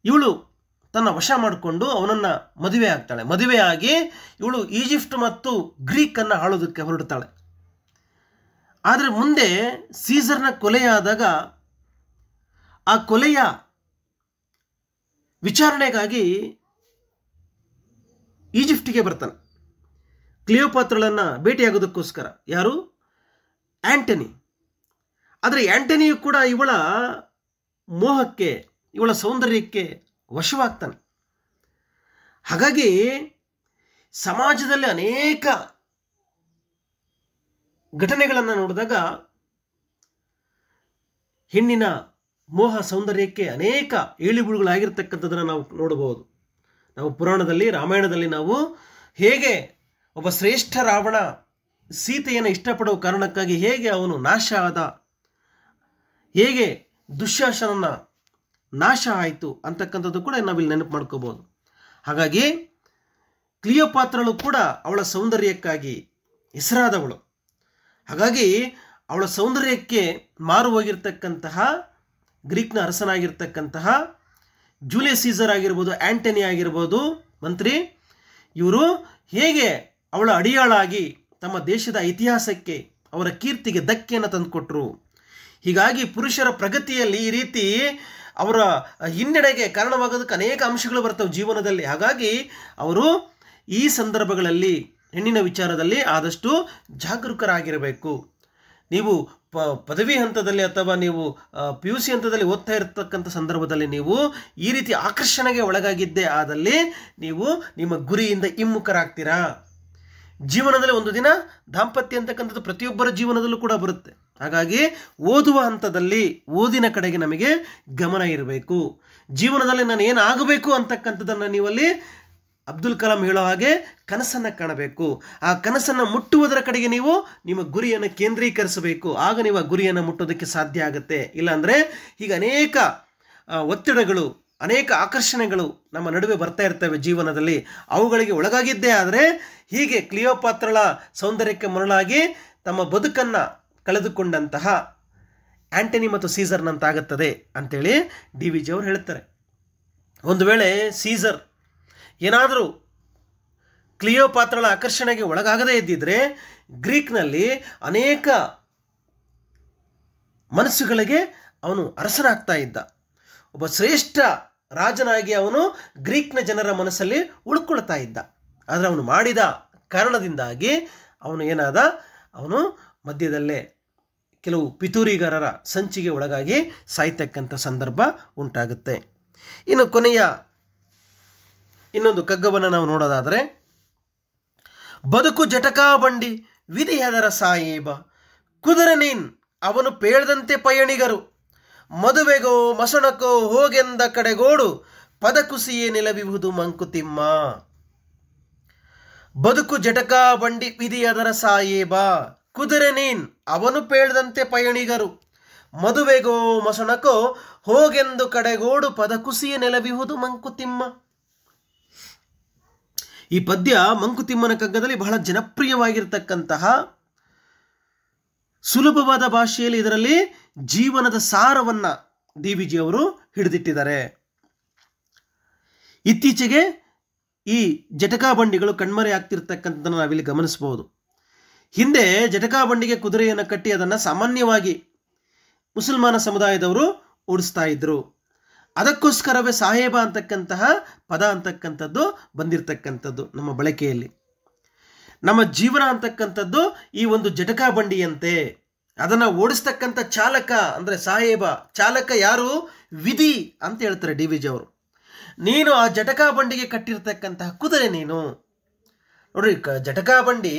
ಇವಳು ತನ್ನ ವಶ ಮಾಡಿಕೊಂಡು ಅವನನ್ನು ಮದುವೆ ಆಗ್ತಾಳೆ. ಮದುವೆಯಾಗಿ ಇವಳು ಈಜಿಪ್ಟ್ ಮತ್ತು ಗ್ರೀಕನ್ನು ಆಳೋದಕ್ಕೆ ಹೊರಡ್ತಾಳೆ. ಆದರೆ ಮುಂದೆ ಸೀಸರ್ನ ಕೊಲೆಯಾದಾಗ ಆ ಕೊಲೆಯ ವಿಚಾರಣೆಗಾಗಿ ಈಜಿಪ್ಟಿಗೆ ಬರ್ತಾನೆ ಕ್ಲಿಯೋಪಾತ್ರಳನ್ನು ಭೇಟಿಯಾಗೋದಕ್ಕೋಸ್ಕರ. ಯಾರು? ಆಂಟನಿ. ಆದರೆ ಆಂಟನಿಯು ಕೂಡ ಇವಳ ಮೋಹಕ್ಕೆ, ಇವಳ ಸೌಂದರ್ಯಕ್ಕೆ ವಶವಾಗ್ತಾನೆ. ಹಾಗಾಗಿ ಸಮಾಜದಲ್ಲಿ ಅನೇಕ ಘಟನೆಗಳನ್ನು ನೋಡಿದಾಗ ಹೆಣ್ಣಿನ ಮೋಹ ಸೌಂದರ್ಯಕ್ಕೆ ಅನೇಕ ಏಳುಬೀಳುಗಳಾಗಿರ್ತಕ್ಕಂಥದ್ದನ್ನು ನಾವು ನೋಡಬಹುದು. ನಾವು ಪುರಾಣದಲ್ಲಿ, ರಾಮಾಯಣದಲ್ಲಿ ನಾವು ಹೇಗೆ ಒಬ್ಬ ಶ್ರೇಷ್ಠ ರಾವಣ ಸೀತೆಯನ್ನು ಇಷ್ಟಪಡುವ ಕಾರಣಕ್ಕಾಗಿ ಹೇಗೆ ಅವನು ನಾಶ ಆದ, ಹೇಗೆ ದುಶ್ಯಾಸನನ ನಾಶ ಆಯಿತು ಅಂತಕ್ಕಂಥದ್ದು ಕೂಡ ನಾವಿಲ್ಲಿ ನೆನಪು ಮಾಡ್ಕೋಬಹುದು. ಹಾಗಾಗಿ ಕ್ಲಿಯೋಪಾತ್ರಳು ಕೂಡ ಅವಳ ಸೌಂದರ್ಯಕ್ಕಾಗಿ ಹೆಸರಾದವಳು. ಹಾಗಾಗಿ ಅವಳ ಸೌಂದರ್ಯಕ್ಕೆ ಮಾರು ಹೋಗಿರ್ತಕ್ಕಂತಹ ಗ್ರೀಕ್ನ ಅರಸನಾಗಿರ್ತಕ್ಕಂತಹ ಜೂಲಿಯಸ್ ಸೀಸರ್ ಆಗಿರ್ಬೋದು, ಆಂಟನಿ ಆಗಿರ್ಬೋದು, ಮಂತ್ರಿ, ಇವರು ಹೇಗೆ ಅವಳ ಅಡಿಯಾಳಾಗಿ ತಮ್ಮ ದೇಶದ ಇತಿಹಾಸಕ್ಕೆ, ಅವರ ಕೀರ್ತಿಗೆ ಧಕ್ಕೆಯನ್ನು ತಂದುಕೊಟ್ರು. ಹೀಗಾಗಿ ಪುರುಷರ ಪ್ರಗತಿಯಲ್ಲಿ ಈ ರೀತಿ ಅವರ ಹಿನ್ನಡೆಗೆ ಕಾರಣವಾಗೋದಕ್ಕೆ ಅನೇಕ ಅಂಶಗಳು ಬರ್ತವೆ ಜೀವನದಲ್ಲಿ. ಹಾಗಾಗಿ ಅವರು ಈ ಸಂದರ್ಭಗಳಲ್ಲಿ ಹೆಣ್ಣಿನ ವಿಚಾರದಲ್ಲಿ ಆದಷ್ಟು ಜಾಗರೂಕರಾಗಿರಬೇಕು. ನೀವು ಪದವಿ ಹಂತದಲ್ಲಿ ಅಥವಾ ನೀವು PUC ಹಂತದಲ್ಲಿ ಓದ್ತಾ ಇರತಕ್ಕಂಥ ಸಂದರ್ಭದಲ್ಲಿ ನೀವು ಈ ರೀತಿ ಆಕರ್ಷಣೆಗೆ ಒಳಗಾಗಿದ್ದೇ ಆದಲ್ಲಿ ನೀವು ನಿಮ್ಮ ಗುರಿಯಿಂದ ಹಿಮ್ಮುಖರಾಗ್ತೀರಾ. ಜೀವನದಲ್ಲಿ ಒಂದು ದಿನ ದಾಂಪತ್ಯ ಅಂತಕ್ಕಂಥದ್ದು ಪ್ರತಿಯೊಬ್ಬರ ಜೀವನದಲ್ಲೂ ಕೂಡ ಬರುತ್ತೆ. ಹಾಗಾಗಿ ಓದುವ ಹಂತದಲ್ಲಿ ಓದಿನ ಕಡೆಗೆ ನಮಗೆ ಗಮನ ಇರಬೇಕು. ಜೀವನದಲ್ಲಿ ನಾನು ಏನಾಗಬೇಕು ಅಂತಕ್ಕಂಥದ್ದನ್ನು ನೀವಲ್ಲಿ ಅಬ್ದುಲ್ ಕಲಾಂ ಹೇಳೋ ಹಾಗೆ ಕನಸನ್ನು ಕಾಣಬೇಕು. ಆ ಕನಸನ್ನು ಮುಟ್ಟುವುದರ ಕಡೆಗೆ ನೀವು ನಿಮ್ಮ ಗುರಿಯನ್ನು ಕೇಂದ್ರೀಕರಿಸಬೇಕು. ಆಗ ನೀವು ಆ ಗುರಿಯನ್ನು ಮುಟ್ಟೋದಕ್ಕೆ ಸಾಧ್ಯ ಆಗುತ್ತೆ. ಇಲ್ಲಾಂದರೆ ಈಗ ಅನೇಕ ಒತ್ತಡಗಳು, ಅನೇಕ ಆಕರ್ಷಣೆಗಳು ನಮ್ಮ ನಡುವೆ ಬರ್ತಾ ಇರ್ತವೆ ಜೀವನದಲ್ಲಿ. ಅವುಗಳಿಗೆ ಒಳಗಾಗಿದ್ದೇ ಆದರೆ ಹೀಗೆ ಕ್ಲಿಯೋಪಾತ್ರಳ ಸೌಂದರ್ಯಕ್ಕೆ ಮರಳಾಗಿ ತಮ್ಮ ಬದುಕನ್ನು ಕಳೆದುಕೊಂಡಂತಹ ಆಂಟನಿ ಮತ್ತು ಸೀಸರ್ನಂತಾಗುತ್ತದೆ ಅಂತೇಳಿ DVG ಅವರು ಹೇಳ್ತಾರೆ. ಒಂದು ವೇಳೆ ಸೀಸರ್ ಏನಾದರೂ ಕ್ಲಿಯೋಪಾತ್ರಳ ಆಕರ್ಷಣೆಗೆ ಒಳಗಾಗದೇ ಇದ್ದಿದ್ರೆ ಗ್ರೀಕ್ನಲ್ಲಿ ಅನೇಕ ಮನಸ್ಸುಗಳಿಗೆ ಅವನು ಅರಸನಾಗ್ತಾ ಇದ್ದ. ಒಬ್ಬ ಶ್ರೇಷ್ಠ ರಾಜನಾಗಿ ಅವನು ಗ್ರೀಕ್ನ ಜನರ ಮನಸ್ಸಲ್ಲಿ ಉಳ್ಕೊಳ್ತಾ ಇದ್ದ. ಆದರೆ ಅವನು ಮಾಡಿದ ಕಾರಣದಿಂದಾಗಿ ಅವನು ಏನಾದ, ಅವನು ಮಧ್ಯದಲ್ಲೇ ಕೆಲವು ಪಿತೂರಿಗಾರರ ಸಂಚಿಗೆ ಒಳಗಾಗಿ ಸಾಯ್ತಕ್ಕಂಥ ಸಂದರ್ಭ ಉಂಟಾಗುತ್ತೆ. ಇನ್ನು ಕೊನೆಯ ಇನ್ನೊಂದು ಕಗ್ಗವನ್ನು ನಾವು ನೋಡೋದಾದರೆ, ಬದುಕು ಜಟಕಾ ಬಂಡಿ ವಿಧಿಯದರ ಸಾಯೇಬ, ಕುದುರೆ ನೀನ್ ಅವನು ಪೇಳ್ದಂತೆ ಪಯಣಿಗರು, ಮದುವೆಗೋ ಮಸಣಕೋ ಹೋಗೆಂದ ಕಡೆಗೋಡು, ಪದ ಕುಸಿಯೇ ನಿಲವಿಹುದು ಮಂಕುತಿಮ್ಮ. ಬದುಕು ಜಟಕಾ ಬಂಡಿ ವಿಧಿಯದರ ಸಾಯೇಬ, ಕುದುರೆ ನೀನ್ ಅವನು ಪೇಳ್ದಂತೆ ಪಯಣಿಗರು, ಮದುವೆಗೋ ಮಸಣಕೋ ಹೋಗೆಂದು ಕಡೆಗೋಡು, ಪದ ಕುಸಿಯೇ ನೆಲವಿಹುದು ಮಂಕುತಿಮ್ಮ. ಈ ಪದ್ಯ ಮಂಕುತಿಮ್ಮನ ಕಗ್ಗದಲ್ಲಿ ಬಹಳ ಜನಪ್ರಿಯವಾಗಿರ್ತಕ್ಕಂತಹ, ಸುಲಭವಾದ ಭಾಷೆಯಲ್ಲಿ ಇದರಲ್ಲಿ ಜೀವನದ ಸಾರವನ್ನು ಡಿ.ವಿ.ಜಿ ಅವರು ಹಿಡಿದಿಟ್ಟಿದ್ದಾರೆ. ಇತ್ತೀಚೆಗೆ ಈ ಜಟಕಾ ಬಂಡಿಗಳು ಕಣ್ಮರೆ ಆಗ್ತಿರ್ತಕ್ಕಂಥದ್ದನ್ನು ನಾವಿಲ್ಲಿ ಗಮನಿಸಬಹುದು. ಹಿಂದೆ ಜಟಕಾ ಬಂಡಿಗೆ ಕುದುರೆಯನ್ನು ಕಟ್ಟಿ ಅದನ್ನು ಸಾಮಾನ್ಯವಾಗಿ ಮುಸಲ್ಮಾನ ಸಮುದಾಯದವರು ಓಡಿಸ್ತಾ ಇದ್ರು. ಅದಕ್ಕೋಸ್ಕರವೇ ಸಾಹೇಬ ಅಂತಕ್ಕಂತಹ ಪದ ಅಂತಕ್ಕಂಥದ್ದು ಬಂದಿರತಕ್ಕಂಥದ್ದು ನಮ್ಮ ಬಳಕೆಯಲ್ಲಿ. ನಮ್ಮ ಜೀವನ ಅಂತಕ್ಕಂಥದ್ದು ಈ ಒಂದು ಜಟಕಾ ಬಂಡಿಯಂತೆ. ಅದನ್ನು ಓಡಿಸ್ತಕ್ಕಂಥ ಚಾಲಕ ಅಂದರೆ ಸಾಹೇಬ, ಚಾಲಕ ಯಾರು? ವಿಧಿ ಅಂತ ಹೇಳ್ತಾರೆ ಡಿ.ವಿ.ಜಿ ಅವರು. ನೀನು ಆ ಜಟಕಾ ಬಂಡಿಗೆ ಕಟ್ಟಿರ್ತಕ್ಕಂತಹ ಕುದುರೆ ನೀನು. ನೋಡ್ರಿ, ಜಟಕಾ ಬಂಡಿ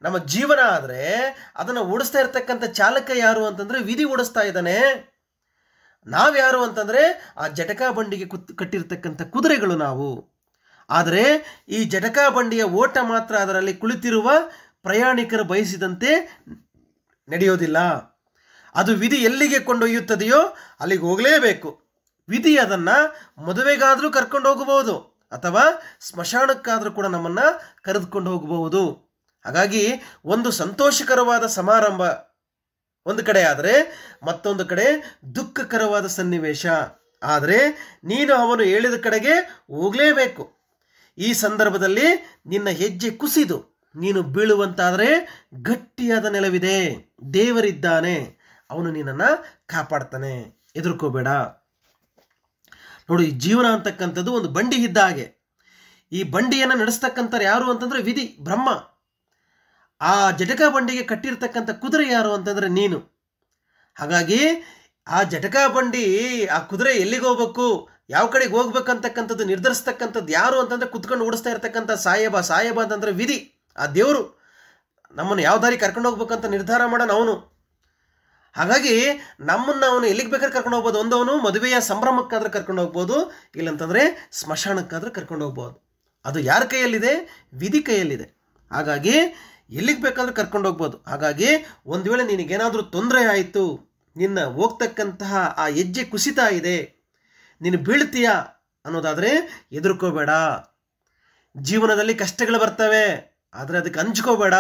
ನಮ್ಮ ಜೀವನ ಆದರೆ ಅದನ್ನು ಓಡಿಸ್ತಾ ಇರ್ತಕ್ಕಂಥ ಚಾಲಕ ಯಾರು ಅಂತಂದರೆ ವಿಧಿ ಓಡಿಸ್ತಾ ಇದ್ದಾನೆ. ನಾವ್ಯಾರು ಅಂತಂದರೆ ಆ ಜಟಕಾ ಬಂಡಿಗೆ ಕಟ್ಟಿರ್ತಕ್ಕಂಥ ಕುದುರೆಗಳು ನಾವು. ಆದರೆ ಈ ಜಟಕಾ ಬಂಡಿಯ ಓಟ ಮಾತ್ರ ಅದರಲ್ಲಿ ಕುಳಿತಿರುವ ಪ್ರಯಾಣಿಕರು ಬಯಸಿದಂತೆ ನಡೆಯೋದಿಲ್ಲ. ಅದು ವಿಧಿ ಎಲ್ಲಿಗೆ ಕೊಂಡೊಯ್ಯುತ್ತದೆಯೋ ಅಲ್ಲಿಗೆ ಹೋಗಲೇಬೇಕು. ವಿಧಿ ಅದನ್ನು ಮದುವೆಗಾದರೂ ಕರ್ಕೊಂಡು ಹೋಗಬಹುದು, ಅಥವಾ ಸ್ಮಶಾನಕ್ಕಾದರೂ ಕೂಡ ನಮ್ಮನ್ನು ಕರೆದುಕೊಂಡು ಹೋಗಬಹುದು. ಹಾಗಾಗಿ ಒಂದು ಸಂತೋಷಕರವಾದ ಸಮಾರಂಭ ಒಂದು ಕಡೆ ಆದರೆ, ಮತ್ತೊಂದು ಕಡೆ ದುಃಖಕರವಾದ ಸನ್ನಿವೇಶ. ಆದರೆ ನೀನು ಅವನು ಹೇಳಿದ ಕಡೆಗೆ ಹೋಗಲೇಬೇಕು. ಈ ಸಂದರ್ಭದಲ್ಲಿ ನಿನ್ನ ಹೆಜ್ಜೆ ಕುಸಿದು ನೀನು ಬೀಳುವಂತಾದರೆ ಗಟ್ಟಿಯಾದ ನೆಲವಿದೆ, ದೇವರಿದ್ದಾನೆ, ಅವನು ನಿನ್ನನ್ನು ಕಾಪಾಡ್ತಾನೆ, ಹೆದರ್ಕೋಬೇಡ. ನೋಡಿ, ಜೀವನ ಅಂತಕ್ಕಂಥದ್ದು ಒಂದು ಬಂಡಿ ಇದ್ದ ಹಾಗೆ. ಈ ಬಂಡಿಯನ್ನು ನಡೆಸ್ತಕ್ಕಂಥ ಯಾರು ಅಂತಂದರೆ ವಿಧಿ, ಬ್ರಹ್ಮ. ಆ ಜಟಕಾ ಬಂಡಿಗೆ ಕಟ್ಟಿರ್ತಕ್ಕಂಥ ಕುದುರೆ ಯಾರು ಅಂತಂದರೆ ನೀನು. ಹಾಗಾಗಿ ಆ ಜಟಕಾ ಬಂಡಿ, ಆ ಕುದುರೆ ಎಲ್ಲಿಗೆ ಹೋಗ್ಬೇಕು, ಯಾವ ಕಡೆಗೆ ಹೋಗ್ಬೇಕಂತಕ್ಕಂಥದ್ದು ನಿರ್ಧರಿಸ್ತಕ್ಕಂಥದ್ದು ಯಾರು ಅಂತಂದರೆ ಕುತ್ಕೊಂಡು ಓಡಿಸ್ತಾ ಇರ್ತಕ್ಕಂಥ ಸಾಹೇಬ. ಸಾಹೇಬ ಅಂತಂದರೆ ವಿಧಿ, ಆ ದೇವರು. ನಮ್ಮನ್ನು ಯಾವ ದಾರಿ ಕರ್ಕೊಂಡು ಹೋಗ್ಬೇಕಂತ ನಿರ್ಧಾರ ಮಾಡೋಣ ಅವನು. ಹಾಗಾಗಿ ನಮ್ಮನ್ನು ಅವನು ಎಲ್ಲಿಗೆ ಬೇಕಾದ್ರೆ ಕರ್ಕೊಂಡು ಹೋಗ್ಬೋದು. ಒಂದವನು ಮದುವೆಯ ಸಂಭ್ರಮಕ್ಕಾದ್ರೆ ಕರ್ಕೊಂಡು ಹೋಗ್ಬೋದು, ಇಲ್ಲಂತಂದರೆ ಸ್ಮಶಾನಕ್ಕಾದ್ರೆ ಕರ್ಕೊಂಡು ಹೋಗ್ಬೋದು. ಅದು ಯಾರ ಕೈಯಲ್ಲಿದೆ? ವಿಧಿ ಕೈಯಲ್ಲಿದೆ. ಹಾಗಾಗಿ ಎಲ್ಲಿಗೆ ಬೇಕಾದ್ರೂ ಕರ್ಕೊಂಡು ಹೋಗ್ಬೋದು. ಹಾಗಾಗಿ ಒಂದು ವೇಳೆ ನಿನಗೇನಾದರೂ ತೊಂದರೆ ಆಯಿತು, ನಿನ್ನ ಹೋಗ್ತಕ್ಕಂತಹ ಆ ಹೆಜ್ಜೆ ಕುಸಿತಾ ಇದೆ, ನೀನು ಬೀಳ್ತೀಯಾ ಅನ್ನೋದಾದರೆ ಹೆದರ್ಕೋಬೇಡ. ಜೀವನದಲ್ಲಿ ಕಷ್ಟಗಳು ಬರ್ತವೆ, ಆದರೆ ಅದಕ್ಕೆ ಹಂಚ್ಕೋಬೇಡ.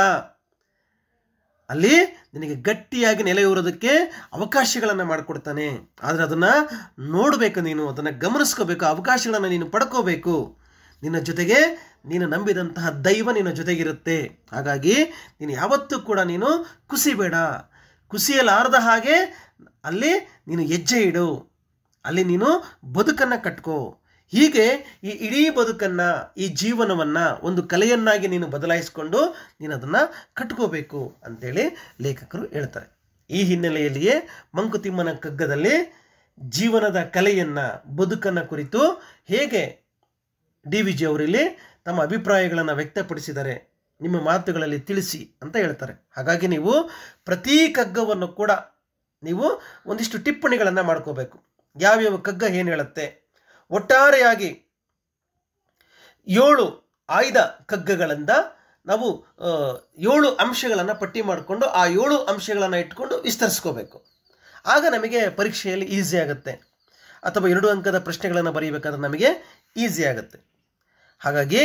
ಅಲ್ಲಿ ನಿನಗೆ ಗಟ್ಟಿಯಾಗಿ ನೆಲೆಯೂರೋದಕ್ಕೆ ಅವಕಾಶಗಳನ್ನು ಮಾಡಿಕೊಡ್ತಾನೆ. ಆದರೆ ಅದನ್ನು ನೋಡಬೇಕು, ನೀನು ಅದನ್ನು ಗಮನಿಸ್ಕೋಬೇಕು, ಅವಕಾಶಗಳನ್ನು ನೀನು ಪಡ್ಕೋಬೇಕು. ನಿನ್ನ ಜೊತೆಗೆ ನೀನು ನಂಬಿದಂತಹ ದೈವ ನಿನ್ನ ಜೊತೆಗಿರುತ್ತೆ. ಹಾಗಾಗಿ ನೀನು ಯಾವತ್ತೂ ಕೂಡ ನೀನು ಕುಸಿಬೇಡ. ಕುಸಿಯಲಾರದ ಹಾಗೆ ಅಲ್ಲಿ ನೀನು ಹೆಜ್ಜೆ ಇಡು, ಅಲ್ಲಿ ನೀನು ಬದುಕನ್ನು ಕಟ್ಕೋ. ಹೀಗೆ ಈ ಇಡೀ ಬದುಕನ್ನು, ಈ ಜೀವನವನ್ನು ಒಂದು ಕಲೆಯನ್ನಾಗಿ ನೀನು ಬದಲಾಯಿಸಿಕೊಂಡು ನೀನು ಅದನ್ನು ಕಟ್ಕೋಬೇಕು ಅಂತೇಳಿ ಲೇಖಕರು ಹೇಳ್ತಾರೆ. ಈ ಹಿನ್ನೆಲೆಯಲ್ಲಿಯೇ ಮಂಕುತಿಮ್ಮನ ಕಗ್ಗದಲ್ಲಿ ಜೀವನದ ಕಲೆಯನ್ನು, ಬದುಕನ್ನು ಕುರಿತು ಹೇಗೆ ಡಿ.ವಿ.ಜಿ ಅವರಲ್ಲಿ ತಮ್ಮ ಅಭಿಪ್ರಾಯಗಳನ್ನು ವ್ಯಕ್ತಪಡಿಸಿದ್ದಾರೆ, ನಿಮ್ಮ ಮಾತುಗಳಲ್ಲಿ ತಿಳಿಸಿ ಅಂತ ಹೇಳ್ತಾರೆ. ಹಾಗಾಗಿ ನೀವು ಪ್ರತಿ ಕಗ್ಗವನ್ನು ಕೂಡ ನೀವು ಒಂದಿಷ್ಟು ಟಿಪ್ಪಣಿಗಳನ್ನು ಮಾಡ್ಕೋಬೇಕು. ಯಾವ್ಯಾವ ಕಗ್ಗ ಏನು ಹೇಳುತ್ತೆ, ಒಟ್ಟಾರೆಯಾಗಿ 7 ಆಯ್ದ ಕಗ್ಗಗಳಿಂದ ನಾವು 7 ಅಂಶಗಳನ್ನು ಪಟ್ಟಿ ಮಾಡಿಕೊಂಡು ಆ 7 ಅಂಶಗಳನ್ನು ಇಟ್ಕೊಂಡು ವಿಸ್ತರಿಸ್ಕೋಬೇಕು. ಆಗ ನಮಗೆ ಪರೀಕ್ಷೆಯಲ್ಲಿ ಈಸಿ ಆಗುತ್ತೆ, ಅಥವಾ 2 ಅಂಕದ ಪ್ರಶ್ನೆಗಳನ್ನು ಬರೀಬೇಕಾದ್ರೆ ನಮಗೆ ಈಸಿ ಆಗುತ್ತೆ. ಹಾಗಾಗಿ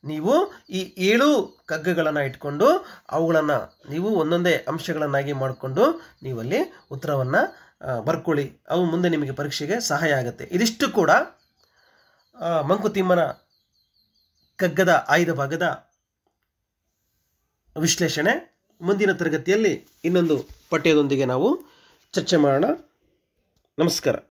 ನೀವು ಈ 7 ಕಗ್ಗಗಳನ್ನು ಇಟ್ಕೊಂಡು ಅವುಗಳನ್ನು ನೀವು ಒಂದೊಂದೇ ಅಂಶಗಳನ್ನಾಗಿ ಮಾಡಿಕೊಂಡು ನೀವಲ್ಲಿ ಉತ್ತರವನ್ನು ಬರ್ಕೊಳ್ಳಿ. ಅವು ಮುಂದೆ ನಿಮಗೆ ಪರೀಕ್ಷೆಗೆ ಸಹಾಯ ಆಗುತ್ತೆ. ಇದಿಷ್ಟು ಕೂಡ ಮಂಕುತಿಮ್ಮನ ಕಗ್ಗದ ಆಯ್ದ ಭಾಗದ ವಿಶ್ಲೇಷಣೆ. ಮುಂದಿನ ತರಗತಿಯಲ್ಲಿ ಇನ್ನೊಂದು ಪಠ್ಯದೊಂದಿಗೆ ನಾವು ಚರ್ಚೆ ಮಾಡೋಣ. ನಮಸ್ಕಾರ.